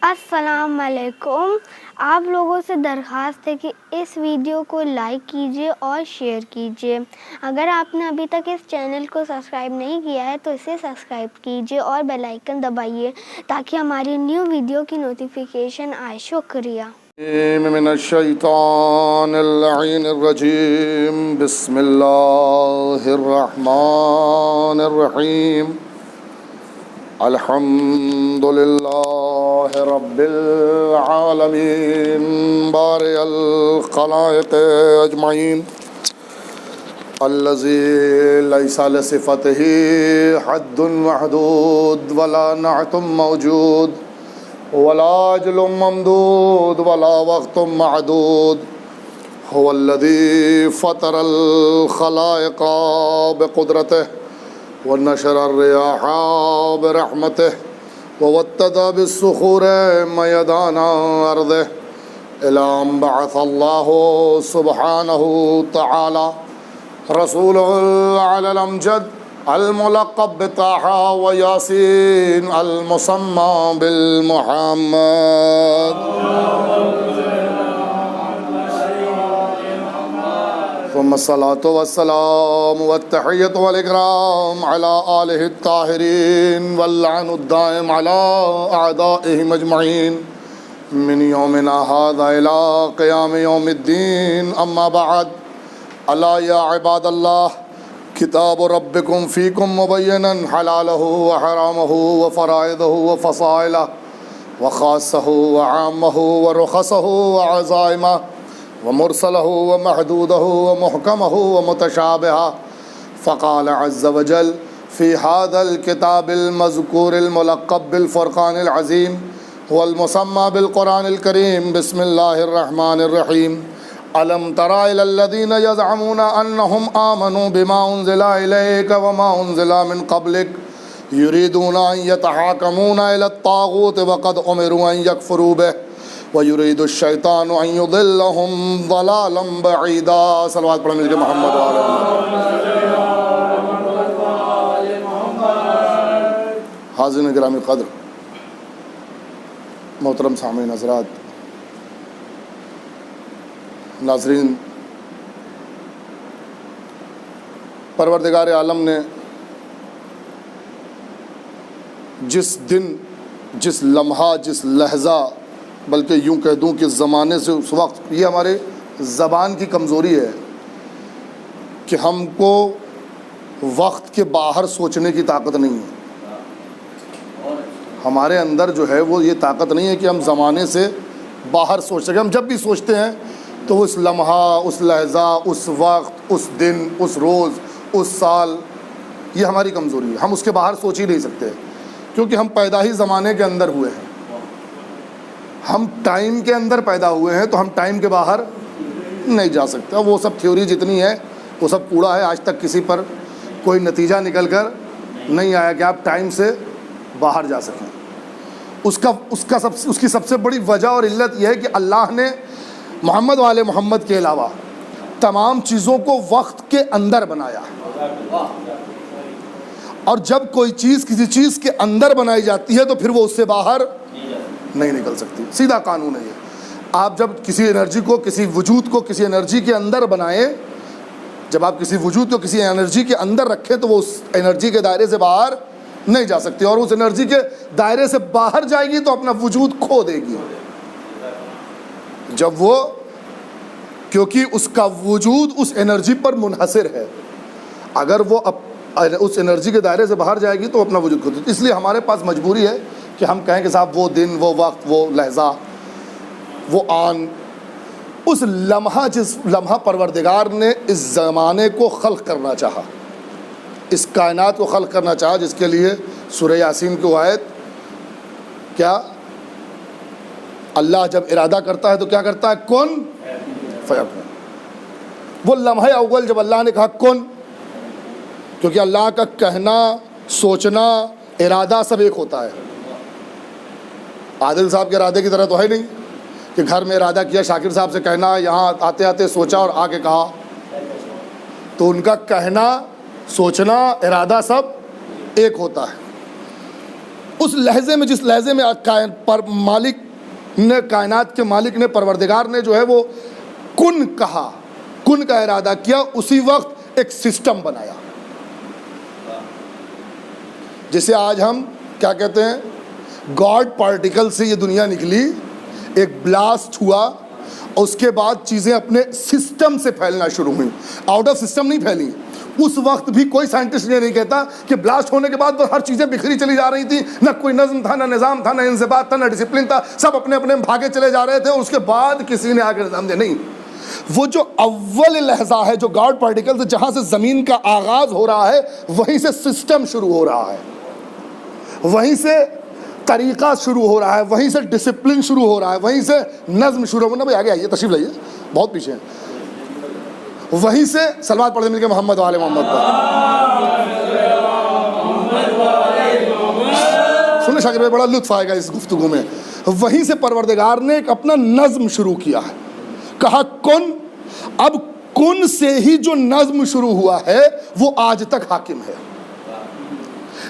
السلام علیکم. آپ لوگوں سے درخواست ہے کہ اس ویڈیو کو لائک کیجیے اور شیئر کیجیے. اگر آپ نے ابھی تک اس چینل کو سبسکرائب نہیں کیا ہے تو اسے سبسکرائب کیجیے اور بیل آئیکن دبائیے تاکہ ہماری نیو ویڈیو کی نوٹیفیکیشن آئے. شکریہ. من الشیطان اللعین الرجیم. بسم اللہ الرحمن الرحیم. الحمد للہ رب العالمین بارئ الخلائق اجمعین الذی لیس لصفته حد محدود ولا نعت موجود ولا اجل ممدود ولا وقت معدود. هو الذي فطر الخلائق بقدرته ونشر الرياح برحمته ووتد بالصخور ميدان أرضه إلى أن بعث الله سبحانه تعالى رسوله على الأمجد الملقب بطه وياسين المسمى بالمحمد. ثم الصلاة والسلام والتحية والإكرام على آله الطاهرين واللعن الدائم على أعدائهم أجمعين من يومنا هذا إلى قيام يوم الدين. أما بعد، ألا يا عباد الله، کتاب ربکم فیکم مبینا حلالہ وحرامہ وفرائضہ وفصائلہ وخاصہ وعامہ ورخصہ وعزائمہ ومرسلہ ومحدودہ ومحکمہ ومتشابہہ. فقال عز وجل فی هذا الكتاب المذکور الملقب بالفرقان العظیم والمسمى بالقرآن الكریم. بسم اللہ الرحمن الرحیم. ألم تر إلى الذين يزعمون أنهم آمنوا بما أنزل إليك وما أنزل من قبلك يريدون أن يتحاكمون إلى الطاغوت وقد أمروا أن يكفروا به ويريد الشيطان أن يضلهم ضلالا بعيدا. صلوات پڑھیں مل کے محمد وعلى آله. حاضرین گرامی قدر، محترم سامعین حضرات، ناظرین، پروردگار عالم نے جس دن، جس لمحہ، جس لحظہ، بلکہ یوں کہہ دوں کہ زمانے سے اس وقت، یہ ہمارے زبان کی کمزوری ہے کہ ہم کو وقت کے باہر سوچنے کی طاقت نہیں ہے. ہمارے اندر جو ہے وہ یہ طاقت نہیں ہے کہ ہم زمانے سے باہر سوچ سکیں. ہم جب بھی سوچتے ہیں تو اس لمحہ، اس لحظہ، اس وقت، اس دن، اس روز، اس سال، یہ ہماری کمزوری ہے. ہم اس کے باہر سوچ ہی نہیں سکتے کیونکہ ہم پیدا ہی زمانے کے اندر ہوئے ہیں. ہم ٹائم کے اندر پیدا ہوئے ہیں تو ہم ٹائم کے باہر نہیں جا سکتے. وہ سب تھیوری جتنی ہے وہ سب کوڑا ہے. آج تک کسی پر کوئی نتیجہ نکل کر نہیں آیا کہ آپ ٹائم سے باہر جا سکیں. اس کی سب سے بڑی وجہ اور علت یہ ہے کہ اللہ نے محمد والے محمد کے علاوہ تمام چیزوں کو وقت کے اندر بنایا. اور جب کوئی چیز کسی چیز کے اندر بنائی جاتی ہے تو پھر وہ اس سے باہر نہیں نکل سکتی. سیدھا قانون ہے یہ. آپ جب کسی انرجی کو، کسی وجود کو کسی انرجی کے اندر بنائیں، جب آپ کسی وجود کو کسی انرجی کے اندر رکھیں تو وہ اس انرجی کے دائرے سے باہر نہیں جا سکتی، اور اس انرجی کے دائرے سے باہر جائے گی تو اپنا وجود کھو دے گی. جب وہ، کیونکہ اس کا وجود اس انرجی پر منحصر ہے، اگر وہ اس انرجی کے دائرے سے باہر جائے گی تو اپنا وجود کھو دے. اس لیے ہمارے پاس مجبوری ہے کہ ہم کہیں کہ صاحب وہ دن، وہ وقت، وہ لحظہ، وہ آن، اس لمحہ، جس لمحہ پروردگار نے اس زمانے کو خلق کرنا چاہا، اس کائنات کو خلق کرنا چاہا، جس کے لیے سورہ یاسین کی آیت کیا، اللہ جب ارادہ کرتا ہے تو کیا کرتا ہے؟ کن فیکون. وہ لمحہ اول جب اللہ نے کہا کن، کیونکہ اللہ کا کہنا، سوچنا، ارادہ سب ایک ہوتا ہے. عادل صاحب کے ارادے کی طرح تو ہے نہیں کہ گھر میں ارادہ کیا، شاکر صاحب سے کہنا، یہاں آتے آتے سوچا اور آ کے کہا. تو ان کا کہنا، سوچنا، ارادہ سب ایک ہوتا ہے. اس لحظے میں جس لحظے میں مالک نے کائنات کے مالک نے پروردگار نے جو ہے وہ کن کہا، کن کا ارادہ کیا، اسی وقت ایک سسٹم بنایا. جسے آج ہم کیا کہتے ہیں، گاڈ پارٹیکل سے یہ دنیا نکلی، ایک بلاسٹ ہوا، اس کے بعد چیزیں اپنے سسٹم سے پھیلنا شروع ہوئیں، آؤٹ آف سسٹم نہیں پھیلی. اس وقت بھی کوئی سائنٹسٹ یہ نہیں کہتا کہ بلاسٹ ہونے کے بعد وہ ہر چیزیں بکھری چلی جا رہی تھیں، نہ کوئی نظم تھا، نہ نظام تھا، نہ انضباط تھا، نہ ڈسپلن تھا، سب اپنے اپنے بھاگے چلے جا رہے تھے، اور اس کے بعد کسی نے آ کے نظام دیا. نہیں، وہ جو اول لحظہ ہے جو گاڈ پارٹیکل سے جہاں سے زمین کا آغاز ہو رہا ہے، وہیں سے سسٹم شروع ہو رہا ہے، وہیں سے طریقہ شروع ہو رہا ہے، وہیں سے ڈسپلن شروع ہو رہا ہے، وہیں سے نظم شروع ہو رہا ہے. بھائی آگے آئیے، تشریف لائیے، بہت پیچھے ہیں. وہیں سے صلوات پڑھتے مل کے محمد و آل محمد پر. سنیں شاکر بھائی، بڑا لطف آئے گا اس گفتگو میں. وہیں سے پروردگار نے ایک اپنا نظم شروع کیا ہے، کہا کن. اب کن سے ہی جو نظم شروع ہوا ہے وہ آج تک حاکم ہے.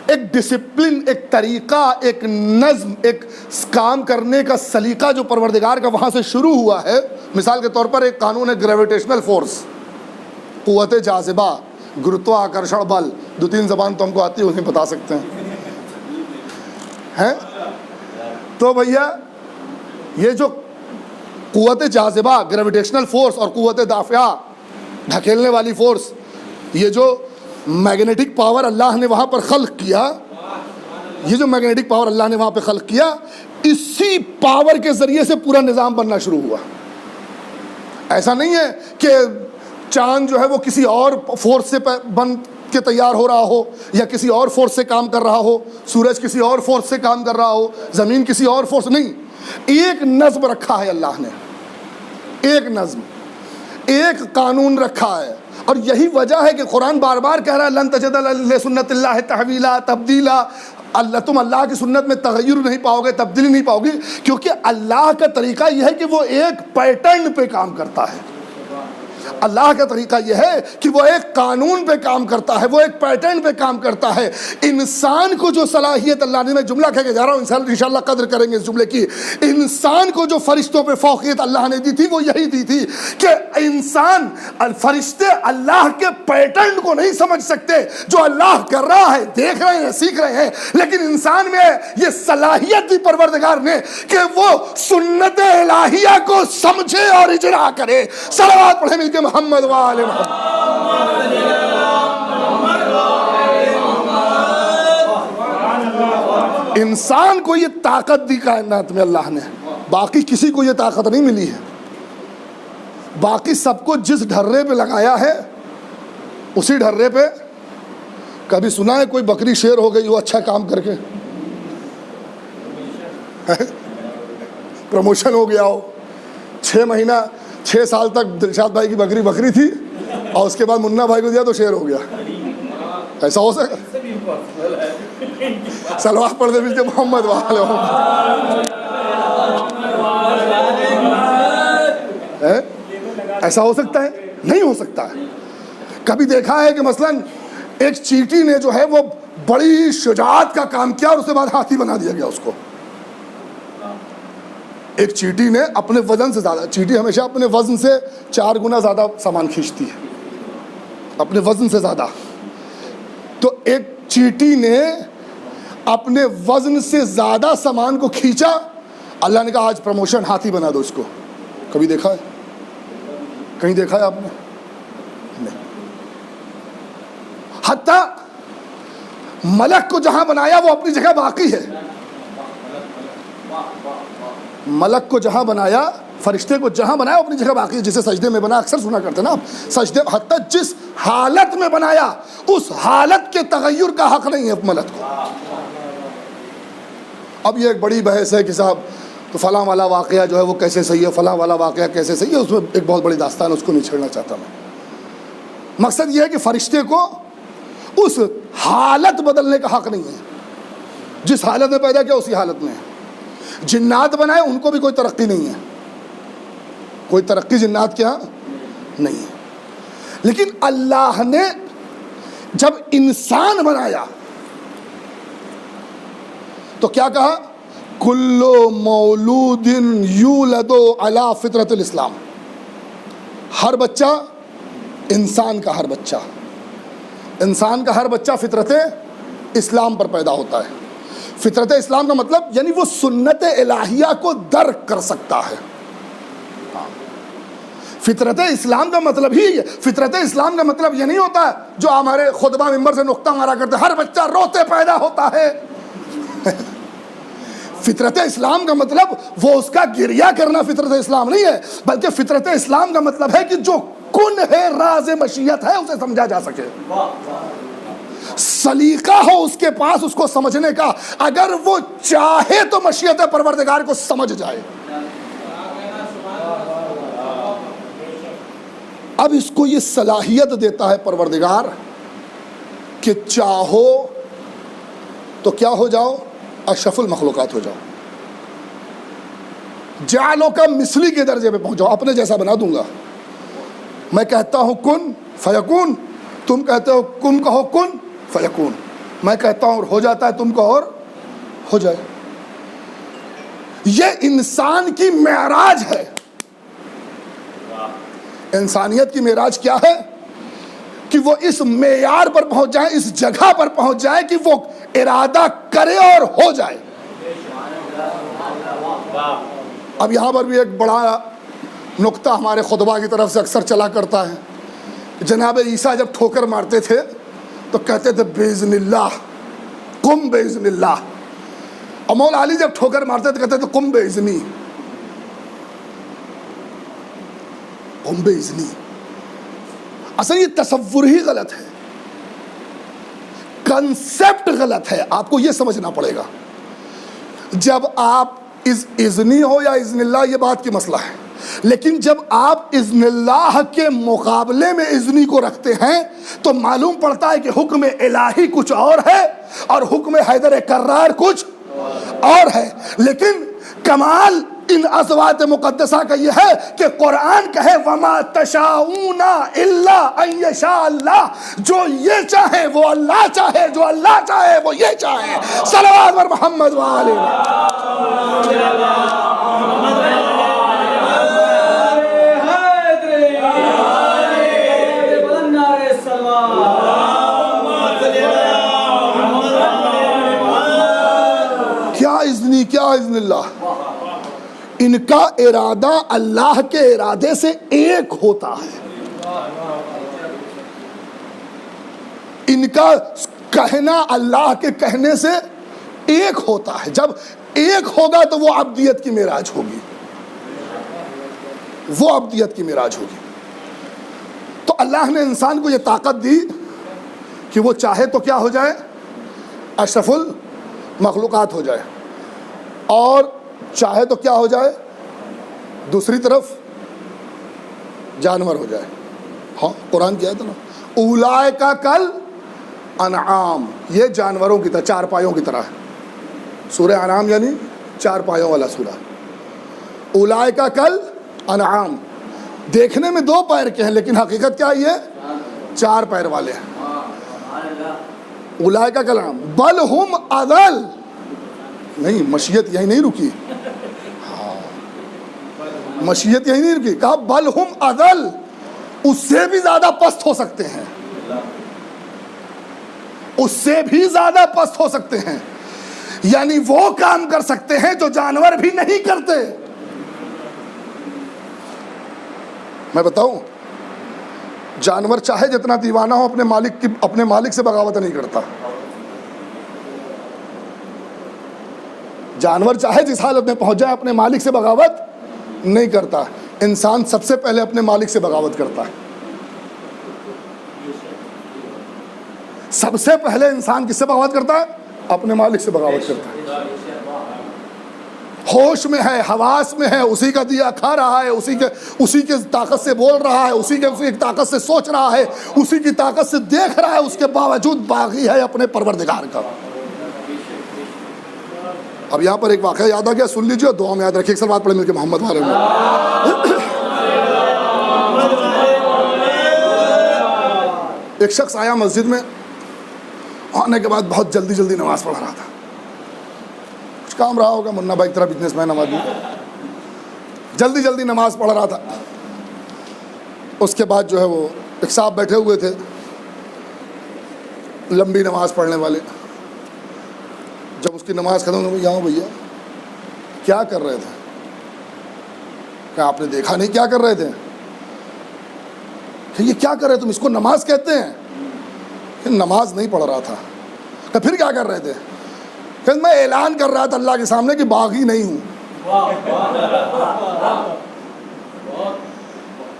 ایک ڈسپلن، ایک طریقہ، ایک نظم، ایک کام کرنے کا سلیقہ جو پروردگار کا وہاں سے شروع ہوا ہے. مثال کے طور پر ایک قانون ہے گریویٹیشنل فورس، قوت جاذبہ، گرتو آکرشن بل. 2-3 زبان تو ہم کو آتی ہے، انہیں بتا سکتے ہیں. تو بھیا یہ جو قوت جاذبہ، گریویٹیشنل فورس، اور قوت دافعہ، دھکیلنے والی فورس، یہ جو میگنیٹک پاور اللہ نے وہاں پر خلق کیا، یہ جو میگنیٹک پاور اللہ نے وہاں پہ خلق کیا، اسی پاور کے ذریعے سے پورا نظام بننا شروع ہوا. ایسا نہیں ہے کہ چاند جو ہے وہ کسی اور فورس سے بن کے تیار ہو رہا ہو، یا کسی اور فورس سے کام کر رہا ہو، سورج کسی اور فورس سے کام کر رہا ہو، زمین کسی اور فورس. نہیں، ایک نظم رکھا ہے اللہ نے، ایک نظم، ایک قانون رکھا ہے. اور یہی وجہ ہے کہ قرآن بار بار کہہ رہا ہے لن تجد لسنت اللہ تحویلا، تبدیلا. تم اللہ کی سنت میں تغیر نہیں پاؤ گے، تبدیلی نہیں پاؤ گی، کیونکہ اللہ کا طریقہ یہ ہے کہ وہ ایک پیٹرن پہ کام کرتا ہے. اللہ کا طریقہ یہ ہے کہ وہ ایک قانون پہ کام کرتا ہے، وہ ایک پیٹرن پہ کام کرتا ہے. انسان کو جو صلاحیت اللہ نے، میں جملہ کہہ کے جا رہا ہوں، انشاءاللہ قدر کریں گے اس جملے کی. انسان کو جو فرشتوں پہ فوقیت اللہ نے دی تھی وہ یہی دی تھی کہ انسان، فرشتے اللہ کے پیٹرن کو نہیں سمجھ سکتے جو اللہ کر رہا ہے، دیکھ رہے ہیں، سیکھ رہے ہیں، لیکن انسان میں یہ صلاحیت دی پروردگار نے کہ وہ سنت الہیہ کو سمجھے اور اجرا کرے. صلوات پڑھے مل کے محمد و آل محمد. انسان کو یہ طاقت دی کائنات میں اللہ نے، باقی کسی کو یہ طاقت نہیں ملی ہے. باقی سب کو جس ڈھرے پہ لگایا ہے اسی ڈھرے پہ. کبھی سنا ہے کوئی بکری شیر ہو گئی وہ اچھا کام کر کے؟ پروموشن ہو گیا ہو، 6 مہینہ 6 سال تک دلشاد بھائی کی بکری تھی، اور اس کے بعد منا بھائی کو دیا تو شیر ہو گیا. ایسا ہو سکتا؟ صلوات پڑھ دے مل کے محمد وآل محمد. ایسا ہو سکتا ہے؟ نہیں ہو سکتا ہے. کبھی دیکھا ہے کہ مثلاً ایک چیٹی نے جو ہے وہ بڑی شجاعت کا کام کیا اور اس کے بعد ہاتھی بنا دیا گیا اس کو. ایک چیٹی نے اپنے وزن سے زیادہ، چیٹی ہمیشہ اپنے وزن سے 4 گنا زیادہ سامان کھینچتی ہے، اپنے وزن سے زیادہ. تو ایک چیٹی نے اپنے وزن سے زیادہ سامان کو کھینچا، اللہ نے کہا آج پروموشن، ہاتھی بنا دو اس کو. کبھی دیکھا ہے؟ کہیں دیکھا ہے آپ نے؟ نہیں. حتیٰ ملک کو جہاں بنایا وہ اپنی جگہ باقی ہے. ملک کو جہاں بنایا، فرشتے کو جہاں بنایا اپنی جگہ باقی ہے. جسے سجدے میں بنا، اکثر سنا کرتے نا آپ سجدے، حتیٰ جس حالت میں بنایا اس حالت کے تغیر کا حق نہیں ہے ملک کو. اب یہ ایک بڑی بحث ہے کہ صاحب تو فلاں والا واقعہ جو ہے وہ کیسے صحیح ہے، فلاں والا واقعہ کیسے صحیح ہے، اس میں ایک بہت بڑی داستان، اس کو نہیں چھیڑنا چاہتا میں. مقصد یہ ہے کہ فرشتے کو اس حالت بدلنے کا حق نہیں ہے. جس حالت میں پیدا کیا اسی حالت میں ہے. جنات بنائے ان کو بھی کوئی ترقی نہیں ہے، کوئی ترقی جنات کے ہاں نہیں ہے. لیکن اللہ نے جب انسان بنایا تو کیا کہا؟ کلو مولود یولد علی فطرت الاسلام، ہر بچہ، انسان کا ہر بچہ، انسان کا ہر بچہ فطرت اسلام پر پیدا ہوتا ہے۔ فطرت اسلام کا مطلب یعنی وہ سنت الہیہ کو درک کر سکتا ہے۔ فطرت اسلام کا مطلب ہی ہے، فطرت اسلام کا مطلب یہ نہیں ہوتا ہے جو ہمارے خطبہ منبر سے نقطہ مارا کرتے ہر بچہ روتے پیدا ہوتا ہے۔ فطرت اسلام کا مطلب وہ اس کا گریہ کرنا فطرت اسلام نہیں ہے، بلکہ فطرت اسلام کا مطلب ہے کہ جو کن ہے، راز مشیت ہے، اسے سمجھا جا سکے، سلیقہ ہو اس کے پاس اس کو سمجھنے کا، اگر وہ چاہے تو مشیت پروردگار کو سمجھ جائے۔ اب اس کو یہ صلاحیت دیتا ہے پروردگار کہ چاہو تو کیا ہو جاؤ؟ اشرف المخلوقات ہو جاؤ، جعلوں کا مثلی کے درجے پہ پہنچ جاؤ، اپنے جیسا بنا دوں گا۔ میں کہتا ہوں کن فیکون، تم کہتے ہو کن کہو کن فیکون، میں کہتا ہوں اور ہو جاتا ہے، تم کہو اور ہو جائے۔ یہ انسان کی معراج ہے۔ انسانیت کی معراج کیا ہے؟ کہ وہ اس معیار پر پہنچ جائے، اس جگہ پر پہنچ جائے کہ وہ ارادہ کرے اور ہو جائے۔ اب یہاں پر بھی ایک بڑا نقطہ ہمارے خطبہ کی طرف سے اکثر چلا کرتا ہے۔ جناب عیسیٰ جب ٹھوکر مارتے تھے تو کہتے تھے باذن اللہ، قم باذن اللہ، اور مولا علی جب ٹھوکر مارتے تھے کہتے تھے قم باذنی، قم باذنی۔ اصل یہ تصور ہی غلط ہے، کنسپٹ غلط ہے، آپ کو یہ سمجھنا پڑے گا۔ جب آپ اذنی ہو یا اذن اللہ یہ بات کی مسئلہ ہے، لیکن جب آپ اذن اللہ کے مقابلے میں اذنی کو رکھتے ہیں تو معلوم پڑتا ہے کہ حکم الہی کچھ اور ہے اور حکم حیدر کرار کچھ اور ہے۔ لیکن کمال ان ازواج مقدسہ کا یہ ہے کہ قرآن کہے وما تشاؤون الا ان یشاء اللہ، جو یہ چاہے وہ اللہ چاہے، جو اللہ چاہے وہ یہ چاہے۔ صلوات بر محمد وآلہ۔ کیا اذنی، کیا اذن اللہ؟ ان کا ارادہ اللہ کے ارادے سے ایک ہوتا ہے، ان کا کہنا اللہ کے کہنے سے ایک ہوتا ہے۔ جب ایک ہوگا تو وہ عبدیت کی معراج ہوگی، وہ عبدیت کی معراج ہوگی۔ تو اللہ نے انسان کو یہ طاقت دی کہ وہ چاہے تو کیا ہو جائے؟ اشرف المخلوقات ہو جائے، اور چاہے تو کیا ہو جائے؟ دوسری طرف جانور ہو جائے۔ ہاں قرآن کیا ہے نا، اولئک کل انعام، یہ جانوروں کی طرح، چار پایوں کی طرح ہے۔ سورہ انعام یعنی چار پایوں والا سورہ۔ اولئک کل انعام، دیکھنے میں دو پیر کے ہیں لیکن حقیقت کیا ہے؟ یہ چار پیر والے ہیں۔ اولئک کل انعام بل ہم اضل، نہیں مشیت یہی نہیں رکی، مشیت یہی نہیں رکی، کہا بل ہم اضل، اس سے بھی زیادہ پست ہو سکتے ہیں، اس سے بھی زیادہ پست ہو سکتے ہیں، یعنی وہ کام کر سکتے ہیں جو جانور بھی نہیں کرتے۔ میں بتاؤں، جانور چاہے جتنا دیوانہ ہو اپنے مالک سے بغاوت نہیں کرتا، جانور چاہے جس حالت میں پہنچ جائے اپنے مالک سے بغاوت نہیں کرتا۔ انسان سب سے پہلے اپنے مالک سے بغاوت کرتا ہے۔ سب سے پہلے انسان کس سے بغاوت کرتا ہے؟ اپنے مالک سے بغاوت کرتا ہے۔ ہوش میں ہے، حواس میں ہے، اسی کا دیا کھا رہا ہے، اسی کے طاقت سے بول رہا ہے، اسی کی طاقت سے سوچ رہا ہے، اسی کی طاقت سے دیکھ رہا ہے، اس کے باوجود باغی ہے اپنے پروردگار کا۔ اب یہاں پر ایک واقعہ یاد آ گیا، سن لیجیے، دعا میں یاد رکھیے۔ ایک سلوات پڑھیں مل کے محمد والے میں۔ ایک شخص آیا مسجد میں، آنے کے بعد بہت جلدی نماز پڑھ رہا تھا، کچھ کام رہا ہوگا، منا بھائی طرح بزنس مین آدمی، جلدی جلدی نماز پڑھ رہا تھا۔ اس کے بعد جو ہے وہ ایک صاحب بیٹھے ہوئے تھے، لمبی نماز پڑھنے والے۔ جب اس کی نماز ختم ہوئی، یہاں بھیا کیا کر رہے تھے؟ کہ آپ نے دیکھا نہیں کیا کر رہے تھے؟ کہ یہ کیا کر رہے تم؟ اس کو نماز کہتے ہیں؟ کہ نماز نہیں پڑھ رہا تھا۔ کہ پھر کیا کر رہے تھے؟ کہ میں اعلان کر رہا تھا اللہ کے سامنے کہ باغی نہیں ہوں،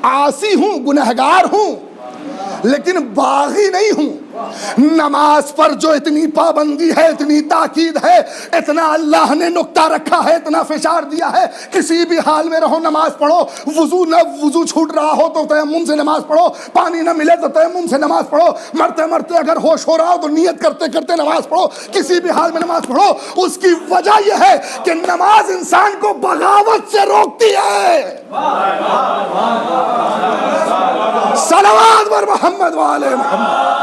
عاصی ہوں، گنہگار ہوں، لیکن باغی نہیں ہوں۔ نماز پر جو اتنی پابندی ہے، اتنی تاکید ہے، اتنا اللہ نے نقطہ رکھا ہے، اتنا فشار دیا ہے، کسی بھی حال میں رہو نماز پڑھو۔ وضو چھوٹ رہا ہو تو تیمم سے نماز پڑھو، پانی نہ ملے تو تیمم سے نماز پڑھو، مرتے مرتے اگر ہوش ہو رہا ہو تو نیت کرتے کرتے نماز پڑھو، کسی بھی حال میں نماز پڑھو۔ اس کی وجہ یہ ہے کہ نماز انسان کو بغاوت سے روکتی ہے۔ صلوات بر محمد وآل محمد۔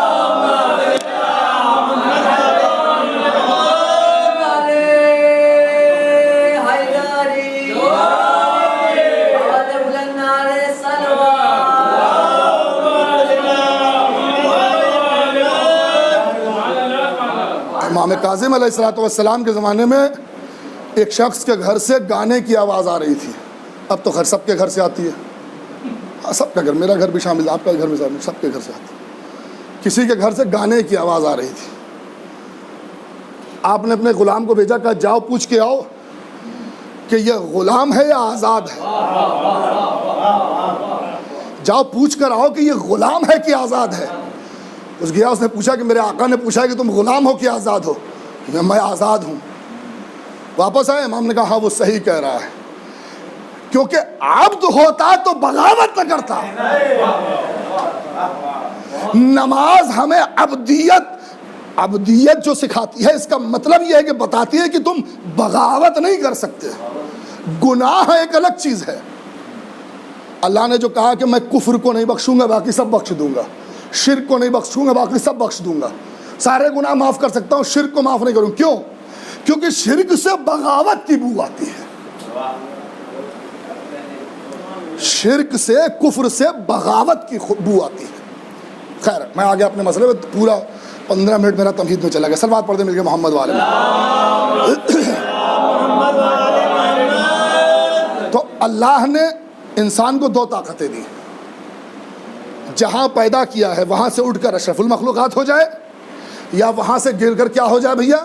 امام کاظم علیہ السلام کے زمانے میں ایک شخص کے گھر سے گانے کی آواز آ رہی تھی۔ اب تو خیر سب کے گھر سے آتی ہے، سب کا گھر، میرا گھر بھی شامل، آپ کا گھر بھی شامل، سب کے گھر سے آتی ہے۔ کسی کے گھر سے گانے کی آواز آ رہی تھی۔ آپ نے اپنے غلام کو بھیجا، کہا جاؤ پوچھ کے آؤ کہ یہ غلام ہے یا آزاد ہے، جاؤ پوچھ کر آؤ کہ یہ غلام ہے کہ آزاد ہے۔ اس گیا، اس نے پوچھا کہ میرے آقا نے پوچھا کہ تم غلام ہو کہ آزاد ہو؟ میں آزاد ہوں۔ واپس آئے، امام نے کہا ہاں وہ صحیح کہہ رہا ہے، کیونکہ عبد ہوتا تو بغاوت نہ کرتا۔ نماز ہمیں عبدیت جو سکھاتی ہے، اس کا مطلب یہ ہے کہ بتاتی ہے کہ تم بغاوت نہیں کر سکتے۔ گناہ ایک الگ چیز ہے۔ اللہ نے جو کہا کہ میں کفر کو نہیں بخشوں گا، باقی سب بخش دوں گا، شرک کو نہیں بخشوں گا، باقی سب بخش دوں گا، سارے گناہ معاف کر سکتا ہوں، شرک کو معاف نہیں کروں۔ کیوں؟ کیونکہ شرک سے بغاوت کی بو آتی ہے، شرک سے، کفر سے بغاوت کی بو آتی ہے۔ خیر، میں آگے اپنے مسئلے میں، پورا 15 منٹ میرا تمہید میں چلا گیا۔ صلوات پڑھ دیں مل کے محمد والے میں۔ تو اللہ نے انسان کو دو طاقتیں دی، جہاں پیدا کیا ہے وہاں سے اٹھ کر اشرف المخلوقات ہو جائے، یا وہاں سے گر کر کیا ہو جائے بھیا؟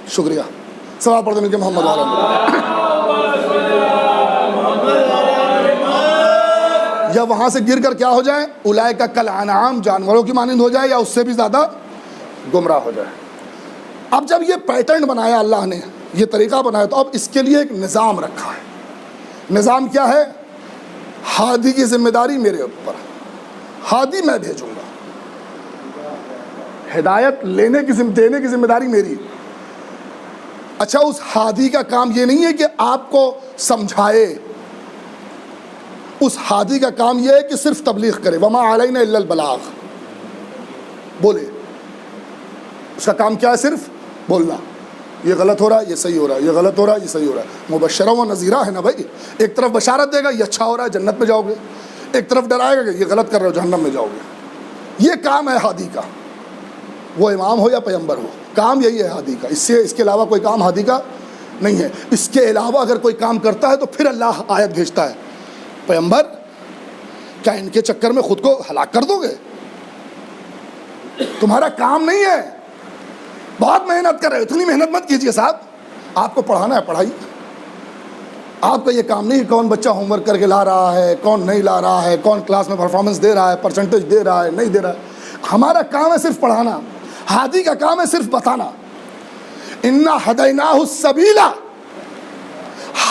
شکریہ، صلوات پڑھ دیں مل کے محمد والے میں۔ یا وہاں سے گر کر کیا ہو جائے؟ اولئک کالانعام، جانوروں کی مانند ہو جائے، یا اس سے بھی زیادہ گمراہ ہو جائے۔ اب جب یہ پیٹرن بنایا اللہ نے، یہ طریقہ بنایا، تو اب اس کے لیے ایک نظام رکھا ہے۔ نظام کیا ہے؟ ہادی کی ذمہ داری میرے اوپر، ہادی میں بھیجوں گا، ہدایت دینے کی ذمہ داری میری۔ اچھا، اس ہادی کا کام یہ نہیں ہے کہ آپ کو سمجھائے، اس ہادی کا کام یہ ہے کہ صرف تبلیغ کرے، وما علینا الا البلاغ، بولے۔ اس کا کام کیا ہے؟ صرف بولنا، یہ غلط ہو رہا ہے، یہ صحیح ہو رہا ہے، یہ غلط ہو رہا ہے، یہ صحیح ہو رہا ہے۔ مبشرہ و نذیرہ ہے نا بھائی، ایک طرف بشارت دے گا یہ اچھا ہو رہا ہے جنت میں جاؤ گے، ایک طرف ڈرائے گا کہ یہ غلط کر رہے ہو جہنم میں جاؤ گے۔ یہ کام ہے ہادی کا، وہ امام ہو یا پیغمبر ہو، کام یہی ہے ہادی کا۔ اس کے علاوہ کوئی کام ہادی کا نہیں ہے۔ اس کے علاوہ اگر کوئی کام کرتا ہے تو پھر اللہ آیت بھیجتا ہے، پیغمبر کیا ان کے چکر میں خود کو ہلاک کر دو گے؟ تمہارا کام نہیں ہے، بہت محنت کر رہے ہو، اتنی محنت مت کیجیے صاحب، آپ کو پڑھانا ہے پڑھائی، آپ کا یہ کام نہیں کون بچہ ہوم ورک کر کے لا رہا ہے، کون نہیں لا رہا ہے، کون کلاس میں پرفارمنس دے رہا ہے، پرسنٹیج دے رہا ہے، نہیں دے رہا ہے۔ ہمارا کام ہے صرف پڑھانا، ہادی کا کام ہے صرف بتانا۔ انا ہدیناہ السبیل،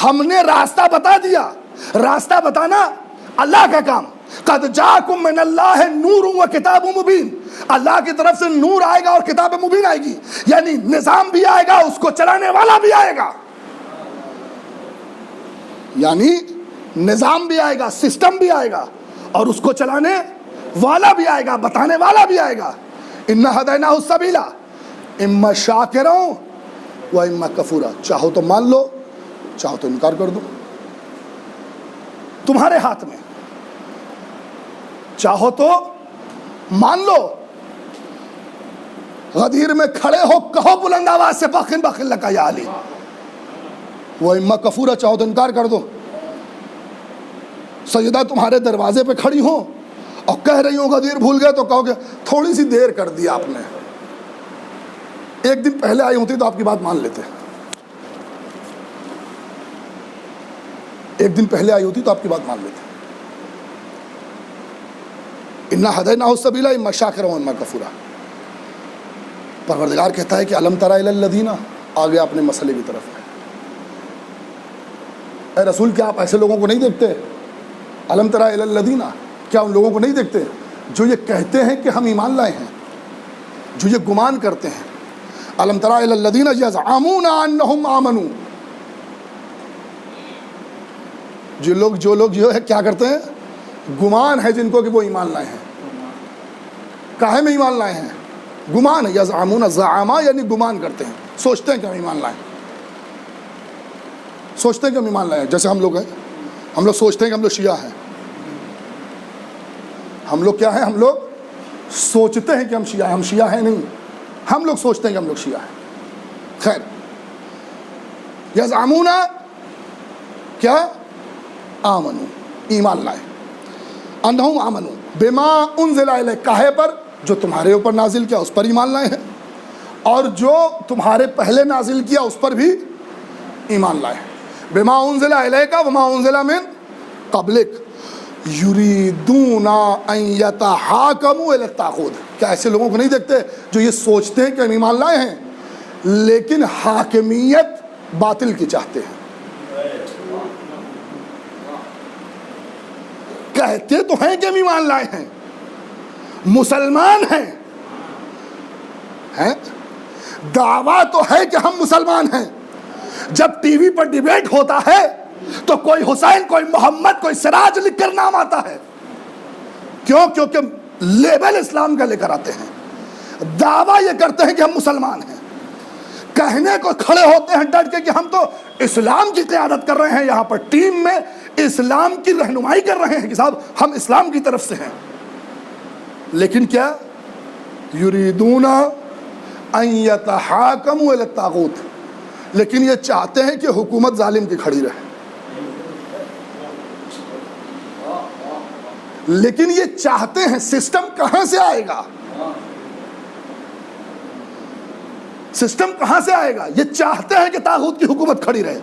ہم نے راستہ بتا دیا، راستہ بتانا اللہ کا کام۔ قد جاءکم من اللہ نور و کتاب مبین، اللہ کی طرف سے نور آئے گا اور کتاب مبین آئے گی، یعنی نظام بھی آئے گا، اس کو چلانے والا بھی آئے گا، یعنی نظام بھی آئے گا، سسٹم بھی آئے گا، اور اس کو چلانے والا بھی آئے گا، بتانے والا بھی آئے گا۔ انا ہدیناہ السبیل اما شاکرا وَإِمَّا كَفُورًا، چاہو تو مان لو، چاہو تو انکار کر دو، تمہارے ہاتھ میں، چاہو تو مان لو، غدیر میں کھڑے ہو کہو بلند آواز سے بخن بخن لکا یا علی، وَإِمَّا كَفُورًا، چاہو تو انکار کر دو۔ سیدہ تمہارے دروازے پہ کھڑی ہوں اور کہہ رہی ہوں غدیر بھول گئے، تو کہو کہ تھوڑی سی دیر کر دی آپ نے، ایک دن پہلے آئی ہوتی تو آپ کی بات مان لیتے، ایک دن پہلے آئی ہوتی تو آپ کی بات مان لیتے۔ اِنَّا هَدَيْنَاهُ السَّبِيلَ إِمَّا شَاكِرًا وَإِمَّا كَفُورًا۔ پروردگار کہتا ہے کہ أَلَمْ تَرَ إِلَى الَّذِينَ، آگے اپنے مسئلے کی طرف ہے، اے رسول کیا آپ ایسے لوگوں کو نہیں دیکھتے؟ أَلَمْ تَرَ إِلَى الَّذِينَ، کیا ان لوگوں کو نہیں دیکھتے جو یہ کہتے ہیں کہ ہم ایمان لائے ہیں، جو یہ گمان کرتے ہیں؟ أَلَمْ تَرَ إِلَى الَّذِينَ يَزْعَمُونَ أَنَّهُمْ آمَنُوا، جو لوگ جو ہے کیا کرتے ہیں؟ گمان ہے جن کو کہ وہ ایمان لائے ہیں۔ کاہے میں ایمان لائے ہیں؟ گمان ہے، یزعمون، زعما یعنی گمان کرتے ہیں، سوچتے ہیں کہ ہم ایمان لائے، سوچتے ہیں کہ ہم ایمان لائے ہیں۔ جیسے ہم لوگ ہیں، ہم لوگ سوچتے ہیں کہ ہم لوگ شیعہ ہیں، ہم لوگ کیا ہیں؟ ہم لوگ سوچتے ہیں کہ ہم شیعہ ہیں، ہم شیعہ ہیں نہیں، ہم لوگ سوچتے ہیں کہ ہم لوگ شیعہ ہیں۔ خیر، یزعمون کیا؟ آمنو، ایمان لائے، انہم آمنو بما انزل الیک، کاہے پر؟ جو تمہارے اوپر نازل کیا اس پر ایمان لائے ہیں، اور جو تمہارے پہلے نازل کیا اس پر بھی ایمان لائے ہیں۔ بما انزل الیک وما انزل من قبلک یریدون ان یتحاکموا الی الطاغوت، کیا ایسے لوگوں کو نہیں دیکھتے جو یہ سوچتے ہیں کہ ہم ایمان لائے ہیں لیکن حاکمیت باطل کی چاہتے ہیں؟ کہتے تو ہیں کہ ہم ایمان لائے ہیں، مسلمان ہیں، دعویٰ تو ہے کہ ہم مسلمان ہیں، جب ٹی وی پر ڈیبیٹ ہوتا ہے تو کوئی حسین، کوئی محمد، کوئی سراج لکھ کر نام آتا ہے، کیوں؟ کیونکہ لیبل اسلام کا لے کر آتے ہیں، دعویٰ یہ کرتے ہیں کہ ہم مسلمان ہیں، کہنے کو کھڑے ہوتے ہیں ڈٹ کے کہ ہم تو اسلام کی قیادت کر رہے ہیں، یہاں پر ٹیم میں اسلام کی رہنمائی کر رہے ہیں کہ صاحب ہم اسلام کی طرف سے ہیں، لیکن کیا؟ یریدون ان یتحاکموا الی الطاغوت، لیکن یہ چاہتے ہیں کہ حکومت ظالم کی کھڑی رہے، لیکن یہ چاہتے ہیں، سسٹم کہاں سے آئے گا؟ سسٹم کہاں سے آئے گا؟ یہ چاہتے ہیں کہ طاغوت کی حکومت کھڑی رہے۔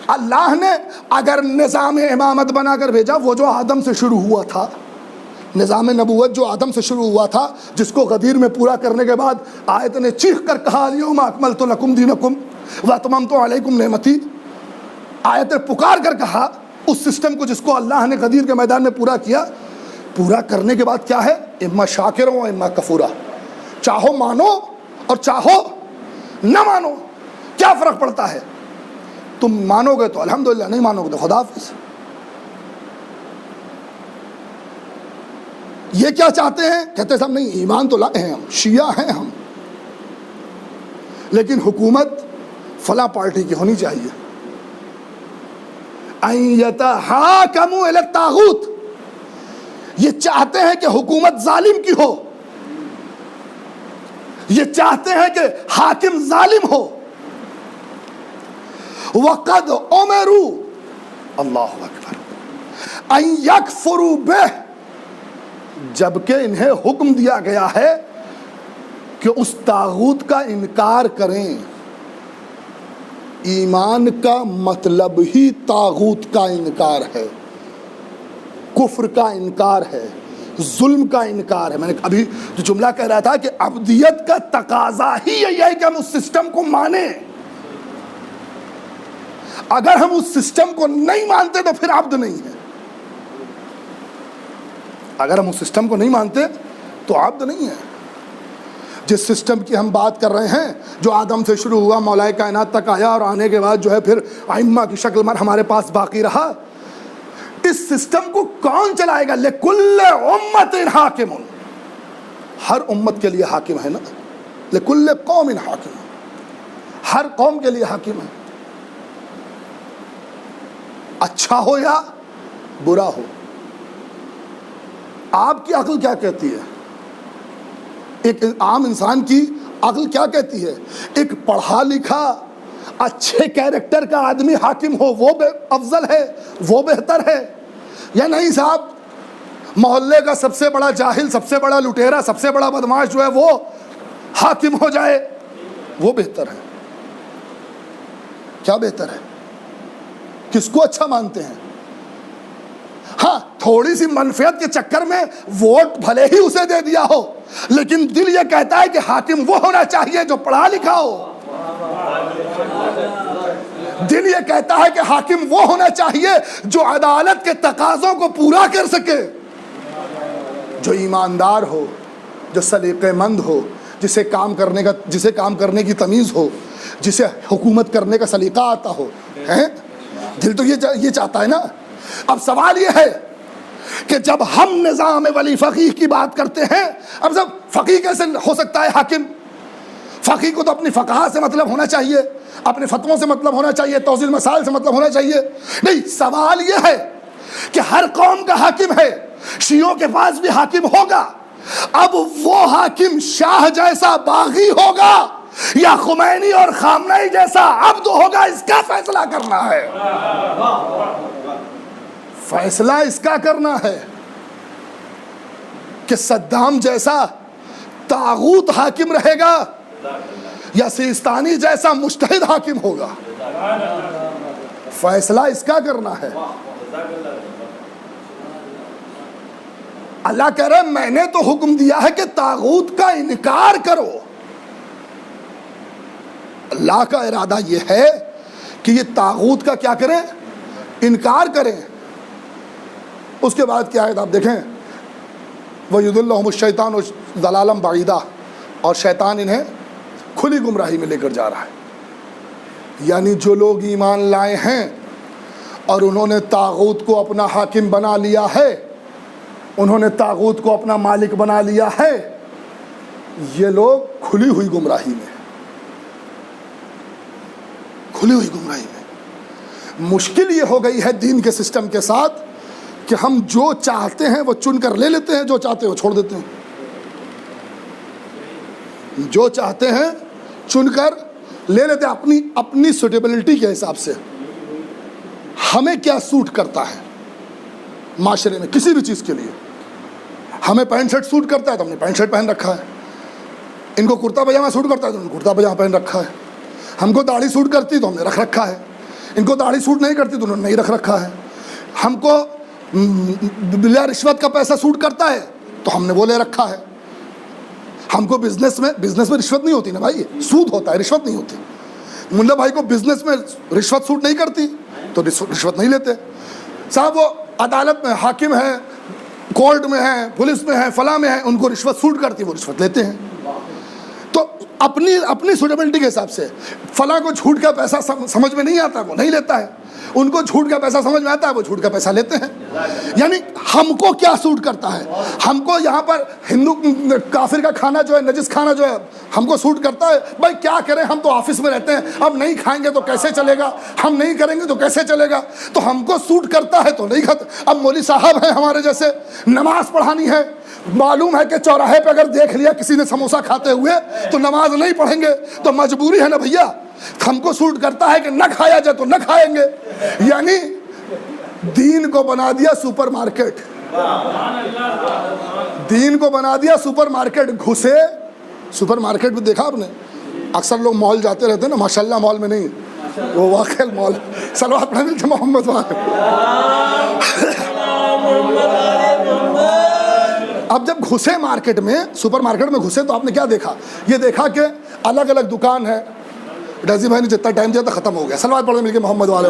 اللہ نے اگر نظام امامت بنا کر بھیجا، وہ جو آدم سے شروع ہوا تھا، نظام نبوت جو آدم سے شروع ہوا تھا، جس کو غدیر میں پورا کرنے کے بعد آیت نے چیخ کر کہا الیوم اکملت لکم دینکم واتممت علیکم نعمتی، آیت نے پکار کر کہا اس سسٹم کو جس کو اللہ نے غدیر کے میدان میں پورا کیا، پورا کرنے کے بعد کیا ہے؟ اما شاکر و اما کفورا، چاہو مانو اور چاہو نہ مانو، کیا فرق پڑتا ہے؟ تم مانو گے تو الحمدللہ، نہیں مانو گے تو خدا حافظ۔ یہ کیا چاہتے ہیں؟ کہتے ہیں صاحب نہیں، ایمان تو لائے ہیں، ہم شیعہ ہیں ہم، لیکن حکومت فلاں پارٹی کی ہونی چاہیے۔ ان یتحاکموا الی الطاغوت، یہ چاہتے ہیں کہ حکومت ظالم کی ہو، یہ چاہتے ہیں کہ حاکم ظالم ہو۔ وقد امروا، اللہ اکبر، ان یکفروا بہ، جبکہ انہیں حکم دیا گیا ہے کہ اس طاغوت کا انکار کریں۔ ایمان کا مطلب ہی طاغوت کا انکار ہے، کفر کا انکار ہے، ظلم کا انکار ہے۔ میں نے ابھی جو جملہ کہہ رہا تھا کہ عبدیت کا تقاضا ہی یہی ہے کہ ہم اس سسٹم کو مانیں، اگر ہم اس سسٹم کو نہیں مانتے تو پھر عبد نہیں ہے، اگر ہم اس سسٹم کو نہیں مانتے تو عبد نہیں ہے۔ جس سسٹم کی ہم بات کر رہے ہیں، جو آدم سے شروع ہوا، مولائے کائنات تک آیا، اور آنے کے بعد جو ہے پھر ائمہ کی شکل میں ہمارے پاس باقی رہا، اس سسٹم کو کون چلائے گا؟ لکل امت حاکم، ہر امت کے لیے حاکم ہے نا، لکل قوم حاکم، ہر قوم کے لیے حاکم ہے، اچھا ہو یا برا ہو۔ آپ کی عقل کیا کہتی ہے؟ ایک عام انسان کی عقل کیا کہتی ہے؟ ایک پڑھا لکھا اچھے کیریکٹر کا آدمی حاکم ہو وہ افضل ہے، وہ بہتر ہے، یا نہیں صاحب محلے کا سب سے بڑا جاہل، سب سے بڑا لٹیرا، سب سے بڑا بدماش جو ہے وہ حاکم ہو جائے وہ بہتر ہے؟ کیا بہتر ہے؟ کس کو اچھا مانتے ہیں؟ ہاں تھوڑی سی منفیت کے چکر میں ووٹ بھلے ہی اسے دے دیا ہو، لیکن دل یہ کہتا ہے کہ حاکم وہ ہونا چاہیے جو پڑھا لکھا ہو۔ دل یہ کہتا ہے کہ حاکم وہ ہونا چاہیے جو عدالت کے تقاضوں کو پورا کر سکے، جو ایماندار ہو، جو سلیقہ مند ہو، جسے کام کرنے کی تمیز ہو، جسے حکومت کرنے کا سلیقہ آتا ہو۔ دل تو یہ چاہتا ہے نا۔ اب سوال یہ ہے کہ جب ہم نظام ولی فقیہ کی بات کرتے ہیں، اب جب فقیہ کیسے ہو سکتا ہے حاکم؟ فقیہ کو تو اپنی فقہا سے مطلب ہونا چاہیے، اپنے فتووں سے مطلب ہونا چاہیے، توضیح المسائل سے مطلب ہونا چاہیے۔ نہیں، سوال یہ ہے کہ ہر قوم کا حاکم ہے، شیعوں کے پاس بھی حاکم ہوگا۔ اب وہ حاکم شاہ جیسا باغی ہوگا یا خمینی اور خامنئی جیسا عبد ہوگا، اس کا فیصلہ کرنا ہے۔ فیصلہ اس کا کرنا ہے کہ صدام جیسا طاغوت حاکم رہے گا یا سیستانی جیسا مجتہد حاکم ہوگا۔ فیصلہ اس کا کرنا ہے۔ اللہ کہہ رہے میں نے تو حکم دیا ہے کہ طاغوت کا انکار کرو۔ اللہ کا ارادہ یہ ہے کہ یہ طاغوت کا کیا کریں؟ انکار کریں۔ اس کے بعد کیا ہے آپ دیکھیں، وَيُضِلُّهُمُ الشَّيْطَانُ ضَلَالًا بَعِيدًا، اور شیطان انہیں کھلی گمراہی میں لے کر جا رہا ہے۔ یعنی جو لوگ ایمان لائے ہیں اور انہوں نے طاغوت کو اپنا حاکم بنا لیا ہے، انہوں نے طاغوت کو اپنا مالک بنا لیا ہے، یہ لوگ کھلی ہوئی گمراہی میں، کھلی ہوئی گمراہی میں۔ مشکل یہ ہو گئی ہے دین کے سسٹم کے ساتھ کہ ہم جو چاہتے ہیں وہ چن کر لے لیتے ہیں، جو چاہتے ہیں وہ چھوڑ دیتے ہیں۔ جو چاہتے ہیں چن کر لے لیتے ہیں اپنی سوٹیبلٹی کے حساب سے۔ ہمیں کیا سوٹ کرتا ہے معاشرے میں کسی بھی چیز کے لیے؟ ہمیں پینٹ شرٹ سوٹ کرتا ہے تو ہم نے پینٹ شرٹ پہن رکھا ہے، ان کو کرتا پاجامہ سوٹ کرتا ہے تو انہوں نے کرتا پاجامہ پہن رکھا ہے، ہم کو داڑھی سوٹ کرتی تو ہم نے رکھ رکھا ہے، ان کو داڑھی سوٹ نہیں کرتی تو انہوں نے نہیں رکھ رکھا ہے۔ ہم کو بلا رشوت کا پیسہ سوٹ کرتا ہے تو ہم نے وہ لے رکھا ہے۔ ہم کو بزنس میں رشوت نہیں ہوتی نا بھائی، سود ہوتا ہے، رشوت نہیں ہوتی۔ ملا بھائی کو بزنس میں رشوت سوٹ نہیں کرتی تو رشوت نہیں لیتے۔ صاحب وہ عدالت میں حاکم ہیں، کورٹ میں ہیں، پولیس میں ہیں، فلاں میں ہیں، ان کو رشوت سوٹ کرتی، وہ رشوت لیتے ہیں۔ تو اپنی سوٹیبلٹی کے حساب سے فلاں کو جھوٹ کا پیسہ سمجھ میں نہیں آتا وہ نہیں لیتا ہے، ان کو جھوٹ کا پیسہ سمجھ میں آتا ہے وہ جھوٹ کا پیسہ لیتے ہیں۔ یعنی ہم کو کیا سوٹ کرتا ہے؟ ہم کو یہاں پر ہندو کافر کا کھانا جو ہے، نجس کھانا جو ہے ہم کو سوٹ کرتا ہے۔ بھائی کیا کریں، ہم تو آفس میں رہتے ہیں، اب نہیں کھائیں گے تو کیسے چلے گا، ہم نہیں کریں گے تو کیسے چلے گا؟ تو ہم کو سوٹ کرتا ہے تو نہیں کھاتے۔ اب مولوی صاحب ہیں ہمارے جیسے، نماز پڑھانی ہے، معلوم ہے کہ چوراہے پہ اگر دیکھ لیا کسی نے سموسہ کھاتے ہوئے تو نماز نہیں پڑھیں گے، تو مجبوری ہے نا بھیا، ہم کو سوٹ کرتا ہے کہ نہ کھایا جائے تو نہ کھائیں گے۔ یعنی دین کو بنا دیا سپر مارکیٹ، دین کو بنا دیا سپر مارکیٹ۔ گھسے سپر مارکیٹ میں دیکھا آپ نے، اکثر لوگ مال جاتے رہتے ہیں نا، ماشاءاللہ مال میں نہیں، وہ واقعی مال، صلوات پڑھنے تھے محمد اب جب گھسے مارکیٹ میں، سپر مارکیٹ میں گھسے تو آپ نے کیا دیکھا؟ یہ دیکھا کہ الگ الگ دکان ہے۔ ڈیزی بھائی نے جتنا ٹائم دیا تھا ختم ہو گیا، صلوات پڑھنے مل کے محمد والے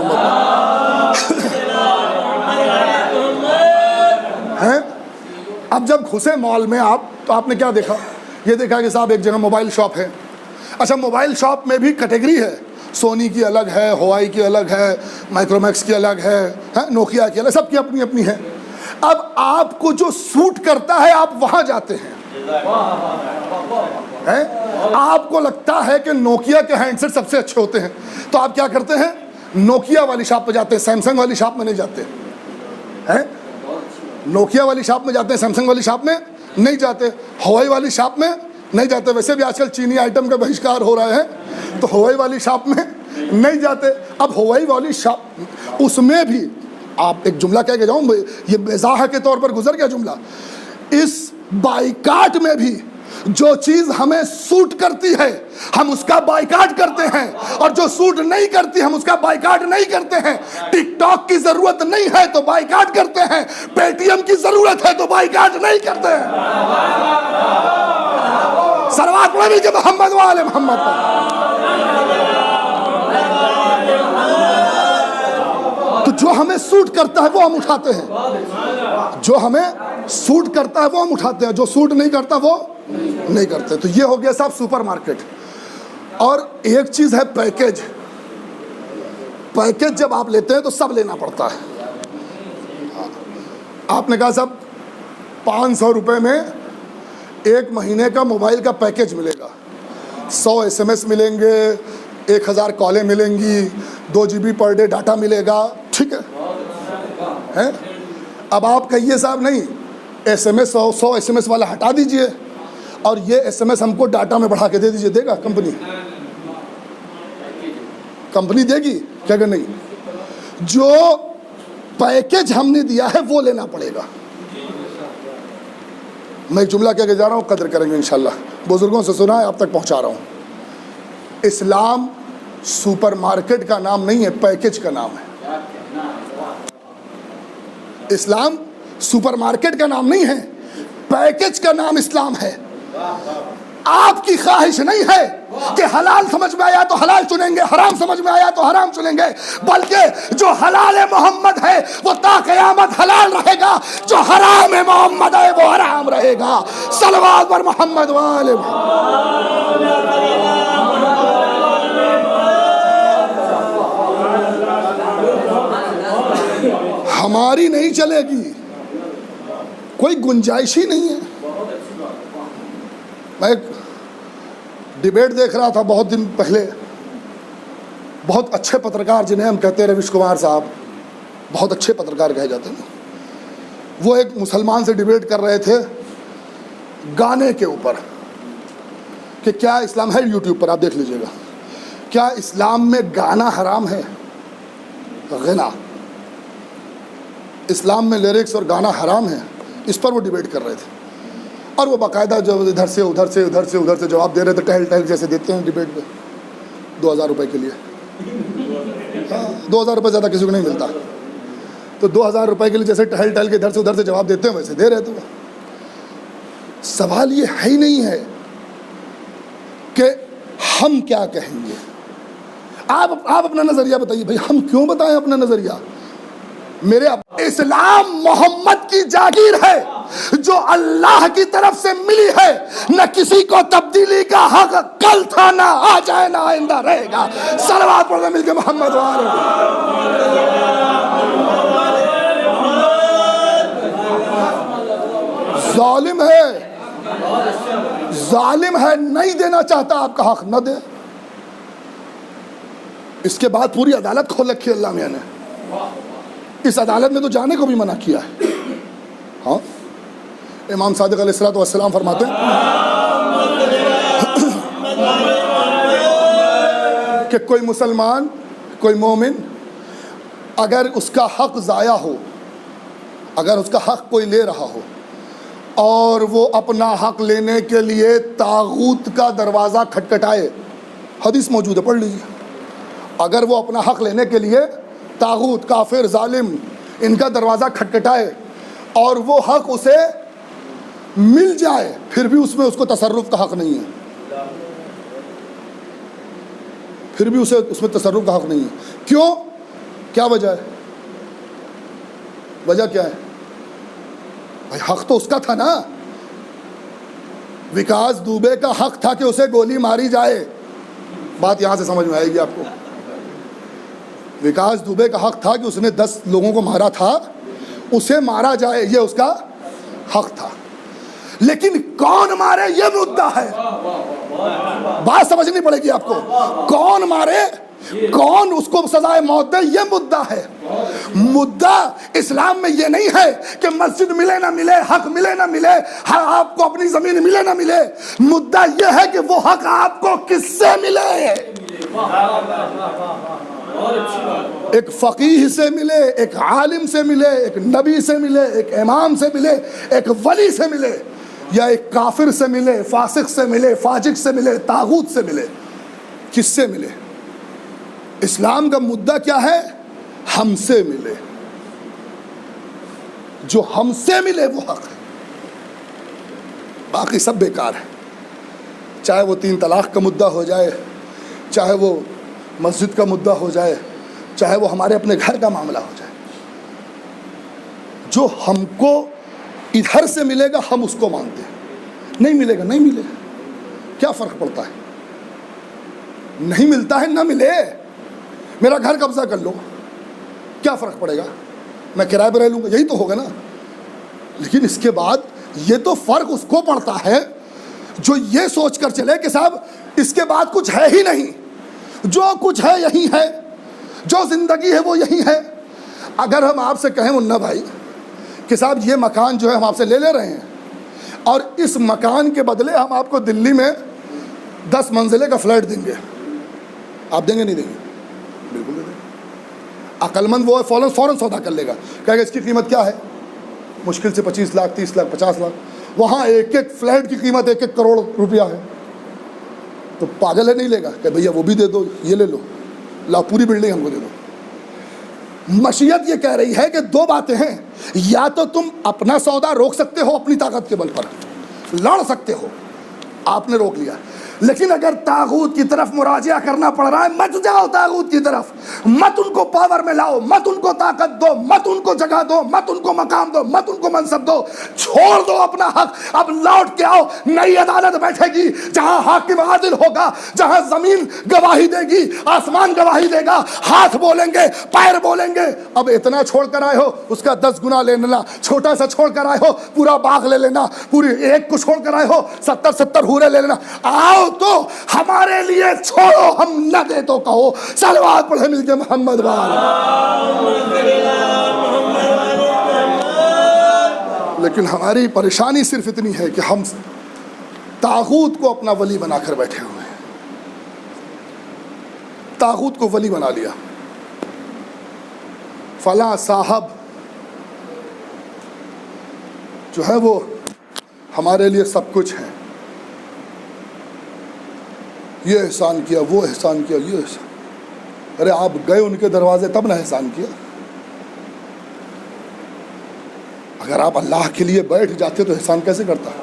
ہیں۔ اب جب گھسے مال میں آپ تو آپ نے کیا دیکھا؟ یہ دیکھا کہ صاحب ایک جگہ موبائل شاپ ہے۔ اچھا موبائل شاپ میں بھی کیٹیگری ہے، سونی کی الگ ہے، ہوائی کی الگ ہے، مائکرومیکس کی الگ ہے، نوکیا کی الگ، سب کی اپنی اپنی ہے۔ اب آپ کو جو سوٹ کرتا ہے آپ وہاں جاتے ہیں۔ ہیں؟ آپ کو لگتا ہے کہ نوکیا کے ہینڈ سیٹ سب سے اچھے ہوتے ہیں تو آپ کیا کرتے ہیں؟ نوکیا والی شاپ پہ جاتے ہیں، سیمسنگ والی شاپ میں نہیں جاتے ہیں۔ نوکیا والی شاپ میں جاتے ہیں، سیمسنگ والی شاپ میں نہیں جاتے، ہوائی والی شاپ میں نہیں جاتے۔ ویسے بھی آج کل چینی آئٹم کا بہشکار ہو رہا ہے تو ہوائی والی شاپ میں نہیں جاتے۔ اب ہوائی والی شاپ، اس میں بھی آپ ایک جملہ کہہ کے جاؤں، یہ مزاح کے طور پر گزر گیا جملہ، اس بائیکاٹ میں بھی جو چیز ہمیں سوٹ کرتی ہے ہم اس کا بائیکاٹ کرتے ہیں، اور جو سوٹ نہیں کرتی ہم اس کا بائیکاٹ نہیں کرتے ہیں۔ ٹک ٹاک کی ضرورت نہیں ہے تو بائیکاٹ کرتے ہیں، پے ٹی ایم کی ضرورت ہے تو بائیکاٹ نہیں کرتے ہیں۔ صلوات پڑھیں کہ محمد وآل محمد پر۔ تو جو ہمیں سوٹ کرتا ہے وہ ہم اٹھاتے ہیں، جو ہمیں سوٹ کرتا ہے وہ ہم اٹھاتے ہیں، جو سوٹ نہیں کرتا وہ نہیں کرتے۔ تو یہ ہو گیا صاحب سپر مارکیٹ۔ اور ایک چیز ہے پیکیج۔ پیکیج جب آپ لیتے ہیں تو سب لینا پڑتا ہے۔ آپ نے کہا صاحب 500 روپے میں ایک مہینے کا موبائل کا پیکیج ملے گا، 100 SMS ملیں گے، 1000 کالیں ملیں گی، 2 GB پر ڈے ڈاٹا ملے گا، ٹھیک ہے۔ اب آپ کہیے صاحب نہیں، SMS 100 SMS والا ہٹا دیجئے اور یہ SMS ہم کو ڈاٹا میں بڑھا کے دے دیجئے، دے گا کمپنی؟ کمپنی دے گی کیا کہ نہیں؟ جو پیکیج ہم نے دیا ہے وہ لینا پڑے گا۔ میں ایک جملہ کہہ کے جا رہا ہوں، قدر کریں گے انشاءاللہ، بزرگوں سے سنا ہے آپ تک پہنچا رہا ہوں۔ اسلام سپر مارکیٹ کا نام نہیں ہے، پیکیج کا نام ہے۔ اسلام سپر مارکیٹ کا نام نہیں ہے، پیکیج کا نام اسلام ہے۔ آپ کی خواہش نہیں ہے کہ حلال سمجھ میں آیا تو حلال چنیں گے، حرام سمجھ میں آیا تو حرام چنیں گے، بلکہ جو حلال محمد ہے وہ تا قیامت حلال رہے گا، جو حرام محمد ہے وہ حرام رہے گا۔ صلوات پر محمد والے۔ ہماری نہیں چلے گی، کوئی گنجائش ہی نہیں ہے۔ میں ایک ڈیبیٹ دیکھ رہا تھا بہت دن پہلے، بہت اچھے پترکار جنہیں ہم کہتے ہیں رویش کمار صاحب، بہت اچھے پترکار کہے جاتے ہیں، وہ ایک مسلمان سے ڈیبیٹ کر رہے تھے گانے کے اوپر کہ کیا اسلام ہے، یوٹیوب پر آپ دیکھ لیجئے گا، کیا اسلام میں گانا حرام ہے؟ غنا، اسلام میں لیرکس اور گانا حرام ہے، اس پر وہ ڈیبیٹ کر رہے تھے۔ اور وہ باقاعدہ جو ادھر سے ادھر سے ادھر سے ادھر سے جواب دے رہے تھے، ٹہل ٹہل جیسے دیتے ہیں ڈیبیٹ میں 2000 روپے کے لیے۔ 2000 روپے زیادہ کسی کو نہیں ملتا، تو 2000 روپے کے لیے جیسے ٹہل ٹہل کے ادھر سے ادھر سے جواب دیتے ہیں ویسے دے رہے تھے۔ سوال یہ ہے ہی نہیں ہے کہ ہم کیا کہیں گے، آپ اپنا نظریہ بتائیے بھائی، ہم کیوں بتائیں اپنا نظریہ؟ میرے اسلام محمد کی جاگیر ہے جو اللہ کی طرف سے ملی ہے، نہ کسی کو تبدیلی کا حق، کل تھا نہ آج ہے نہ آئندہ رہے گا۔ صلوات پڑھیں مل کے محمد والے۔ ظالم ہے، ظالم ہے، نہیں دینا چاہتا آپ کا حق، نہ دے۔ اس کے بعد پوری عدالت کھول رکھی اللہ میاں نے، اس عدالت میں تو جانے کو بھی منع کیا ہے۔ ہاں، امام صادق علیہ السلام فرماتے ہیں کہ کوئی مسلمان، کوئی مومن، اگر اس کا حق ضائع ہو، اگر اس کا حق کوئی لے رہا ہو اور وہ اپنا حق لینے کے لیے طاغوت کا دروازہ کھٹکھٹائے، حدیث موجود ہے، پڑھ لیجیے، اگر وہ اپنا حق لینے کے لیے طاغوت، کافر، ظالم، ان کا دروازہ کھٹکھٹائے اور وہ حق اسے مل جائے، پھر بھی اس میں اس کو تصرف کا حق نہیں ہے، پھر بھی اسے اس میں تصرف کا حق نہیں ہے۔ کیوں؟ کیا وجہ ہے؟ وجہ کیا ہے بھائی؟ حق تو اس کا تھا نا، وکاس دوبے کا حق تھا کہ اسے گولی ماری جائے۔ بات یہاں سے سمجھ میں آئے گی آپ کو۔ وکاس دوبے کا حق تھا کہ اس نے 10 لوگوں کو مارا تھا، اسے مارا جائے، یہ اس کا حق تھا۔ لیکن کون مارے یہ مدعا ہے. بات سمجھنی پڑے گی آپ کو. کون مارے, کون اس کو سزائے موت دے, یہ مدعا ہے. مدعا اسلام میں یہ نہیں ہے کہ مسجد ملے نہ ملے, حق ملے نہ ملے, آپ کو اپنی زمین ملے نہ ملے. مدعا یہ ہے کہ وہ حق آپ کو کس سے ملے. ایک فقیہ سے ملے, ایک عالم سے ملے, ایک نبی سے ملے, ایک امام سے ملے, ایک ولی سے ملے, یا ایک کافر سے ملے, فاسق سے ملے, فاجر سے ملے, طاغوت سے ملے. کس سے ملے؟ اسلام کا مدعا کیا ہے؟ ہم سے ملے. جو ہم سے ملے وہ حق ہے, باقی سب بیکار ہے. چاہے وہ 3 طلاق کا مدعا ہو جائے, چاہے وہ مسجد کا مدعا ہو جائے, چاہے وہ ہمارے اپنے گھر کا معاملہ ہو جائے. جو ہم کو ادھر سے ملے گا ہم اس کو مانتے ہیں, نہیں ملے گا نہیں ملے گا, کیا فرق پڑتا ہے؟ نہیں ملتا ہے نہ ملے, میرا گھر قبضہ کر لو, کیا فرق پڑے گا؟ میں کرائے پہ رہ لوں گا, یہی تو ہوگا نا. لیکن اس کے بعد یہ تو فرق اس کو پڑتا ہے جو یہ سوچ کر چلے کہ صاحب اس کے بعد کچھ ہے ہی نہیں, جو کچھ ہے یہی ہے, جو زندگی ہے وہ یہی ہے. اگر ہم آپ سے کہیں منا بھائی کہ صاحب یہ مکان جو ہے ہم آپ سے لے رہے ہیں, اور اس مکان کے بدلے ہم آپ کو دلی میں 10 منزلے کا فلیٹ دیں گے, آپ دیں گے نہیں دیں گے؟ بالکل دیں گے. عقل مند وہ فوراً سودا کر لے گا, کہے گا اس کی قیمت کیا ہے؟ مشکل سے 25 لاکھ 30 لاکھ 50 لاکھ. وہاں ایک ایک فلیٹ کی قیمت 1-1 کروڑ روپیہ ہے. تو پاگل ہے نہیں لے گا کہ بھیا وہ بھی دے دو, یہ لے لو, لاؤ پوری بلڈنگ ہم کو دے دو. مشیت یہ کہہ رہی ہے کہ 2 باتیں ہیں, یا تو تم اپنا سودا روک سکتے ہو اپنی طاقت کے بل پر, لڑ سکتے ہو, آپ نے روک لیا. لیکن اگر طاغوت کی طرف مراجعہ کرنا پڑ رہا ہے, مت جاؤ طاغوت کی طرف, مت ان کو پاور میں لاؤ, مت ان کو طاقت دو, مت ان کو جگہ دو, مت ان کو مقام دو, مت ان کو منصب دو, چھوڑ دو اپنا حق. اب لوٹ کے آؤ, نئی عدالت بیٹھے گی جہاں حاکم عادل ہوگا, جہاں زمین گواہی دے گی, آسمان گواہی دے گا, ہاتھ بولیں گے, پیر بولیں گے. اب اتنا چھوڑ کر آئے ہو اس کا 10 گنا لے لینا, چھوٹا سا چھوڑ کر آئے ہو پورا باغ لے لینا, پوری ایک کو چھوڑ کر آئے ہو 70 حورے لے لینا. آؤ تو ہمارے لیے چھوڑو, ہم نہ دے تو کہو. صلوات پڑھے مل کے محمد والا. لیکن ہماری پریشانی صرف اتنی ہے کہ ہم طاغوت کو اپنا ولی بنا کر بیٹھے ہوئے ہیں. طاغوت کو ولی بنا لیا. فلاں صاحب جو ہے وہ ہمارے لیے سب کچھ ہے, یہ احسان کیا, وہ احسان کیا, یہ احسان. ارے آپ گئے ان کے دروازے تب نہ احسان کیا. اگر آپ اللہ کے لیے بیٹھ جاتے تو احسان کیسے کرتا ہے؟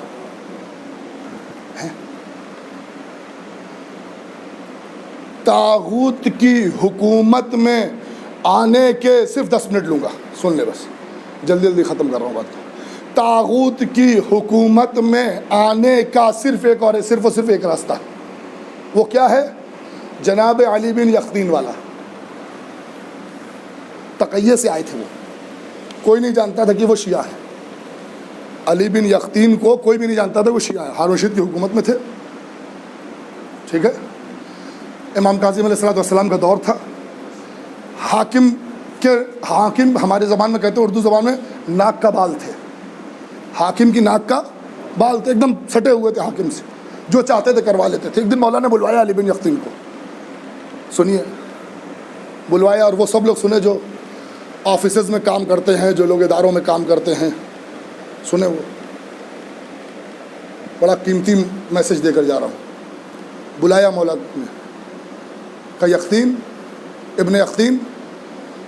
طاغوت کی حکومت میں آنے کے صرف 10 منٹ لوں گا, سن لے بس, جلدی ختم کر رہا ہوں بات کو. طاغوت کی حکومت میں آنے کا صرف ایک راستہ, وہ کیا ہے؟ جناب علی بن یقطین والا. تقیہ سے آئے تھے وہ, کوئی نہیں جانتا تھا کہ وہ شیعہ ہے. علی بن یقطین کو کوئی بھی نہیں جانتا تھا وہ شیعہ ہے. ہارون رشید کی حکومت میں تھے, ٹھیک ہے. امام کاظم علیہ السلام کا دور تھا. حاکم ہمارے زبان میں کہتے ہیں, اردو زبان میں ناک کا بال تھے. حاکم کی ناک کا بال تھے, ایک دم سٹے ہوئے تھے حاکم سے, جو چاہتے تھے کروا لیتے تھے. ایک دن مولا نے بلوایا علی بن یقطین کو, سنیے, بلوایا, اور وہ سب لوگ سنے جو آفیسز میں کام کرتے ہیں, جو لوگ اداروں میں کام کرتے ہیں, سنے. وہ بڑا قیمتی میسج دے کر جا رہا ہوں. بلایا مولا نے, کہ یقطین ابن یقطین,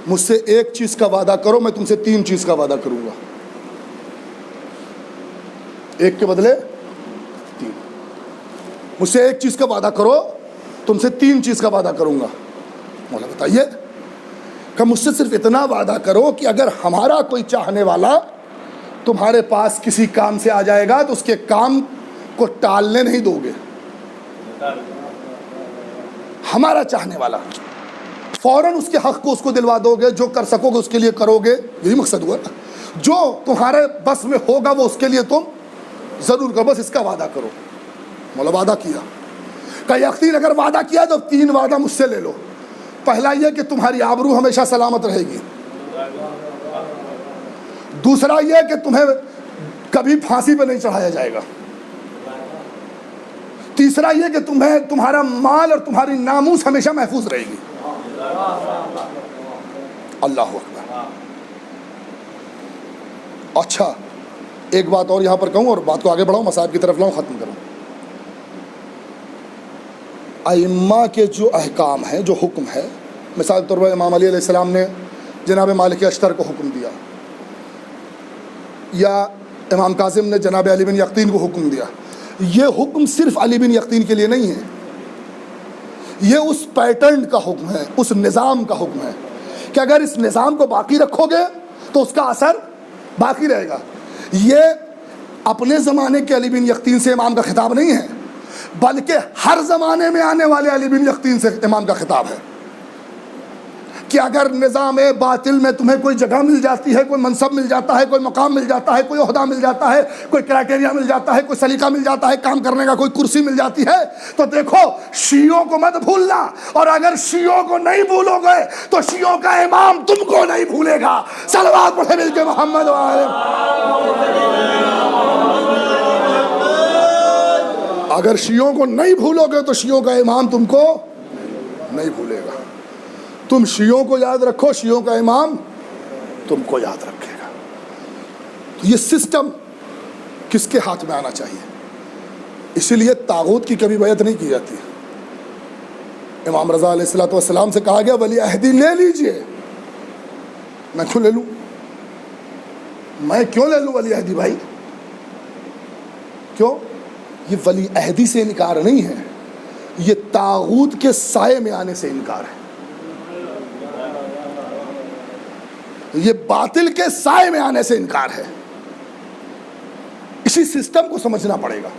مجھ سے ایک چیز کا وعدہ کرو, میں تم سے 3 چیز کا وعدہ کروں گا. ایک کے بدلے 3. مجھ سے ایک چیز کا وعدہ کرو, تم سے 3 چیز کا وعدہ کروں گا. مولا بتائیے. کہ مجھ سے صرف اتنا وعدہ کرو کہ اگر ہمارا کوئی چاہنے والا تمہارے پاس کسی کام سے آ جائے گا تو اس کے کام کو ٹالنے نہیں دو گے. ہمارا چاہنے والا فوراً اس کے حق کو اس کو دلوا دو گے, جو کر سکو گے اس کے لیے کرو گے. یہی مقصد ہوا نا. جو تمہارے بس میں ہوگا وہ اس کے لیے تم ضرور کرو، بس اس کا وعدہ کرو۔ مولا وعدہ کیا کہ یقین اگر وعدہ کیا تو 3 وعدہ مجھ سے لے لو۔ پہلا یہ کہ تمہاری آبرو ہمیشہ سلامت رہے گی، دوسرا یہ کہ تمہیں کبھی پھانسی پہ نہیں چڑھایا جائے گا، تیسرا یہ کہ تمہیں تمہارا مال اور تمہاری ناموس ہمیشہ محفوظ رہے گی۔ اللہ اکبر۔ اچھا ایک بات اور یہاں پر کہوں اور بات کو آگے بڑھاؤں، مصائب کی طرف لاؤں، ختم کروں۔ ائمہ کے جو احکام ہیں، جو حکم ہے، مثال طور پر امام علی علیہ السلام نے جناب مالک اشتر کو حکم دیا، یا امام کاظم نے جناب علی بن یقطین کو حکم دیا، یہ حکم صرف علی بن یقطین کے لیے نہیں ہے، یہ اس پیٹرن کا حکم ہے، اس نظام کا حکم ہے کہ اگر اس نظام کو باقی رکھو گے تو اس کا اثر باقی رہے گا۔ یہ اپنے زمانے کے علی بن یقطین سے امام کا خطاب نہیں ہے، بلکہ ہر زمانے میں آنے والے علی بن یقطین سے امام کا خطاب ہے کہ اگر نظام باطل میں تمہیں کوئی جگہ مل جاتی ہے، کوئی منصب مل جاتا ہے، کوئی مقام مل جاتا ہے، کوئی عہدہ مل جاتا ہے، کوئی کرائٹیریا مل جاتا ہے، کوئی سلیقہ مل جاتا ہے، کام کرنے کا کوئی کرسی مل جاتی ہے، تو دیکھو شیعوں کو مت بھولنا، اور اگر شیعوں کو نہیں بھولو گے تو شیعوں کا امام تم کو نہیں بھولے گا۔ صلوات پڑھے مل کے محمد وآلہ۔ اگر شیعوں کو نہیں بھولو گے تو شیعوں کا امام تم کو نہیں بھولے گا۔ تم شیعوں کو یاد رکھو، شیعوں کا امام تم کو یاد رکھے گا۔ یہ سسٹم کس کے ہاتھ میں آنا چاہیے؟ اسی لیے طاغوت کی کبھی بیعت نہیں کی جاتی۔ امام رضا علیہ السلام سے کہا گیا ولی عہدی لے لیجئے۔ میں کیوں لے لوں؟ میں کیوں لے لوں ولی عہدی بھائی؟ کیوں؟ یہ ولی عہدی سے انکار نہیں ہے، یہ طاغوت کے سائے میں آنے سے انکار ہے، یہ باطل کے سائے میں آنے سے انکار ہے۔ اسی سسٹم کو سمجھنا پڑے گا۔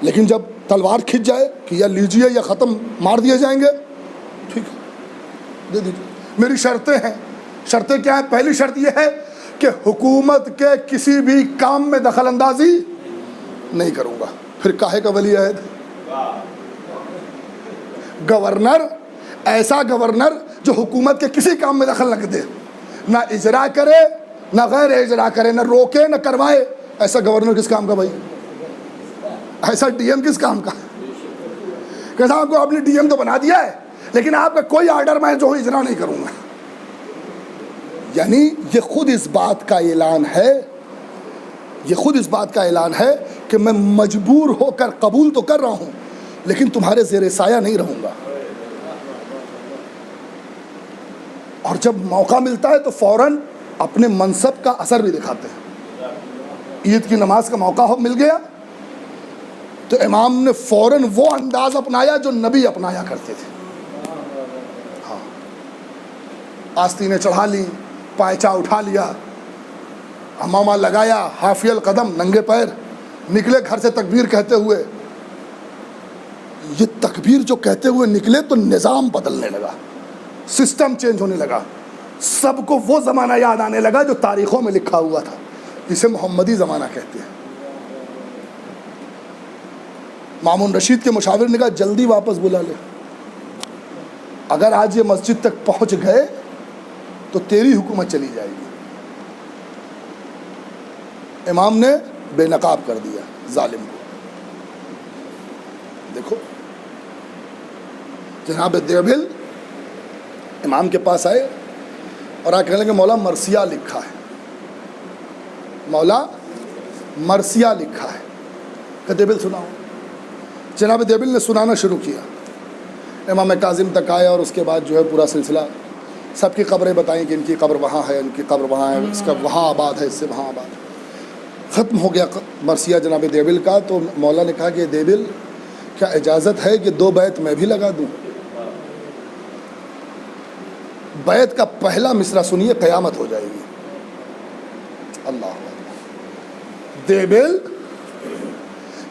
لیکن جب تلوار کھنچ جائے کہ یا لیجئے یا ختم مار دیے جائیں گے، ٹھیک ہے دے دیجیے، میری شرطیں ہیں۔ شرطیں کیا ہیں؟ پہلی شرط یہ ہے کہ حکومت کے کسی بھی کام میں دخل اندازی نہیں کروں گا۔ پھر کاہے کا ولی عہد؟ گورنر، ایسا گورنر جو حکومت کے کسی کام میں دخل نہ دے، نہ اجرا کرے نہ غیر اجرا کرے، نہ روکے نہ کروائے، ایسا گورنر کس کام کا بھائی؟ ایسا ڈی ایم کس کام کا؟ کہ صاحب کو آپ نے ڈی ایم تو بنا دیا ہے لیکن آپ کا کوئی آرڈر میں جو اجرا نہیں کروں گا۔ یعنی یہ خود اس بات کا اعلان ہے، یہ خود اس بات کا اعلان ہے کہ میں مجبور ہو کر قبول تو کر رہا ہوں لیکن تمہارے زیر سایہ نہیں رہوں گا۔ اور جب موقع ملتا ہے تو فوراً اپنے منصب کا اثر بھی دکھاتے ہیں۔ عید کی نماز کا موقع مل گیا تو امام نے فوراً وہ انداز اپنایا جو نبی اپنایا کرتے تھے۔ ہاں، آستینیں چڑھا لی، پائچا اٹھا لیا، امامہ لگایا، حافی القدم، ننگے پیر نکلے گھر سے تکبیر کہتے ہوئے۔ یہ تکبیر جو کہتے ہوئے نکلے تو نظام بدلنے لگا، سسٹم چینج ہونے لگا، سب کو وہ زمانہ یاد آنے لگا جو تاریخوں میں لکھا ہوا تھا، اسے محمدی زمانہ کہتے ہیں۔ مامون رشید کے مشاور نے کہا جلدی واپس بلا لے، اگر آج یہ مسجد تک پہنچ گئے تو تیری حکومت چلی جائے گی۔ امام نے بے نقاب کر دیا ظالم کو۔ دیکھو جناب دیوبند امام کے پاس آئے اور آ کہنے لگے مولا مرثیہ لکھا ہے، مولا مرثیہ لکھا ہے، کہ دیوبند سناؤ۔ جناب دیوبند نے سنانا شروع کیا، امام کاظم تک آیا اور اس کے بعد جو ہے پورا سلسلہ، سب کی قبریں بتائیں کہ ان کی قبر وہاں ہے، ان کی قبر وہاں ہے، اس کا وہاں آباد ہے، اس سے وہاں آباد ہے۔ ختم ہو گیا مرثیہ جناب دیوبند کا، تو مولا نے کہا کہ دیوبند کیا اجازت ہے کہ 2 بیت میں بھی لگا دوں؟ بیت کا پہلا مصرع سنیے، قیامت ہو جائے گی۔ اللہ اکبر، دیوبند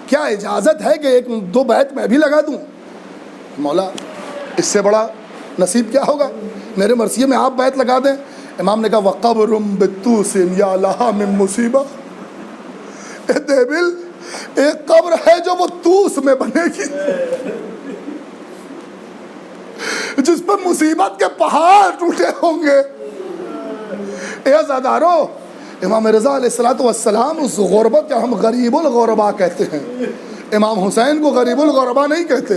کیا اجازت ہے کہ 1-2 بیت میں بھی لگا دوں؟ مولا اس سے بڑا نصیب کیا ہوگا، میرے مرثیے میں آپ بیت لگا دیں۔ امام نے کہا وَقَبْرٌ بِالطُّوسٍ يَا لَهَا مِن مُصِيبَةٍ، دیبل ایک قبر ہے جو وہ طوس میں بنے گی، جس پر مصیبت کے پہاڑ ٹوٹے ہوں گے۔ اے عزادارو، امام رضا علیہ السلام اس غربت کو ہم غریب الغربا کہتے ہیں، امام حسین کو غریب الغربا نہیں کہتے،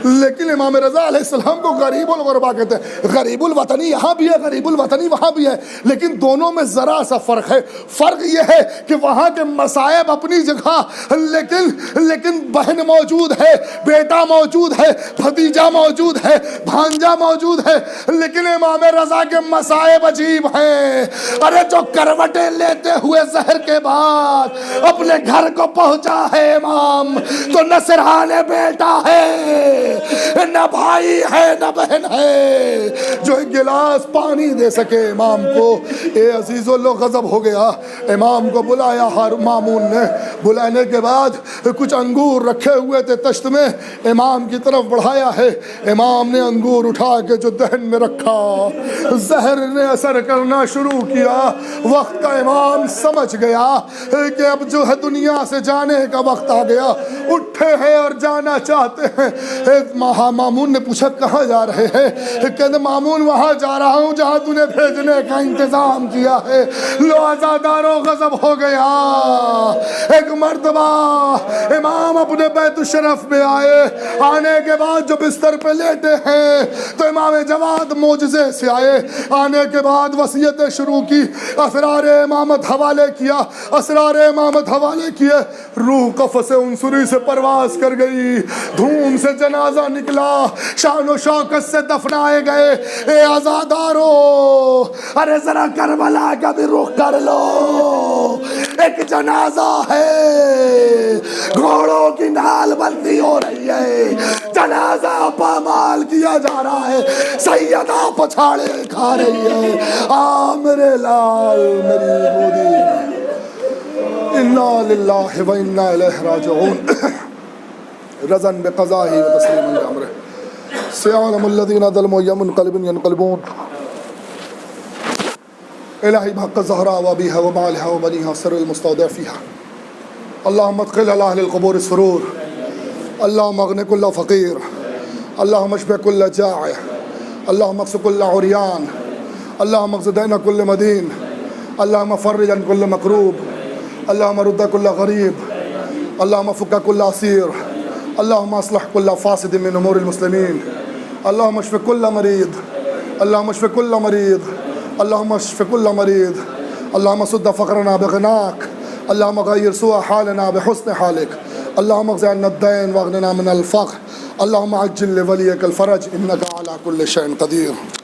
لیکن امام رضا علیہ السلام کو غریب الغربا کہتے ہیں۔ غریب الوطنی یہاں بھی ہے، غریب الوطنی وہاں بھی ہے، لیکن دونوں میں ذرا سا فرق ہے۔ فرق یہ ہے کہ وہاں کے مصائب اپنی جگہ، لیکن بہن موجود ہے، بیٹا موجود ہے، بھتیجا موجود ہے، بھانجا موجود ہے، لیکن امام رضا کے مصائب عجیب ہیں۔ ارے جو کروٹیں لیتے ہوئے زہر کے بعد اپنے گھر کو پہنچا ہے امام، تو نہ سرحانے بیٹا ہے، نہ بھائی ہے، نہ بہن ہے جو ایک گلاس پانی دے سکے امام کو۔ اے عزیزو، لو غضب ہو گیا، امام کو بلایا مامون نے، بلانے کے بعد کچھ انگور رکھے ہوئے تھے تشت میں، امام کی طرف بڑھایا ہے، امام نے انگور اٹھا کے جو دہن میں رکھا، زہر نے اثر کرنا شروع کیا۔ وقت کا امام سمجھ گیا کہ اب جو ہے دنیا سے جانے کا وقت آ گیا، اٹھے ہیں اور جانا چاہتے ہیں۔ مامون نے پوچھا کہاں جا رہے ہیں؟ کہتے مامون وہاں جا رہا ہوں جہاں تو نے بھیجنے کا انتظام کیا ہے۔ لو عزادارو، غضب ہو گیا۔ ایک مرتبہ امام اپنے بیت الشرف میں آئے، آنے کے بعد جو بستر پہ لیٹے ہیں تو امام جواد معجزے سے آئے، آنے کے بعد وصیتیں شروع کی، اسرار امامت حوالے کیا، اسرار امامت حوالے کیے۔ روح قفس عنصری سے پرواز کر گئی، دھوم سے جنازہ نکلا، شان و شوکت سے دفنائے گئے۔ اے عزادارو، ارے ذرا کربلا کا بھی رخ کر لو، ایک جنازہ ہے، گھوڑوں کی نال بندی ہو رہی ہے، جنازہ پامال کیا جا رہا ہے، سیدہ پچھاڑے کھا رہی ہے۔ آ میرے لال، میری گودی، انا للہ و انا الیہ راجعون، رضا بقضائه وتسلیما لامره، سيعلم الذين ظلموا ايام منقلب ينقلبون، الہی بحق الزہراء وابیها وبعلها وبنیها سر المستودع فيها، اللهم ادخل على اهل القبور السرور، اللهم اغن كل فقير، اللهم اشف كل جائع، اللهم اكس كل عريان، اللهم اقض دين كل مدين، اللهم فرج عن كل مكروب، اللهم رد كل غريب، اللهم فك كل اسير، اللهم اصلح كل فاسد من امور المسلمين، اللهم اشف كل مريض، اللهم اشف كل مريض، اللهم اشف كل مريض، اللهم سد فقرنا بغناك، اللهم غير سوء حالنا بحسن حالك، اللهم اغفر عنا الدين واغننا من الفقر، اللهم عجل لوليك الفرج انك على كل شيء قدير۔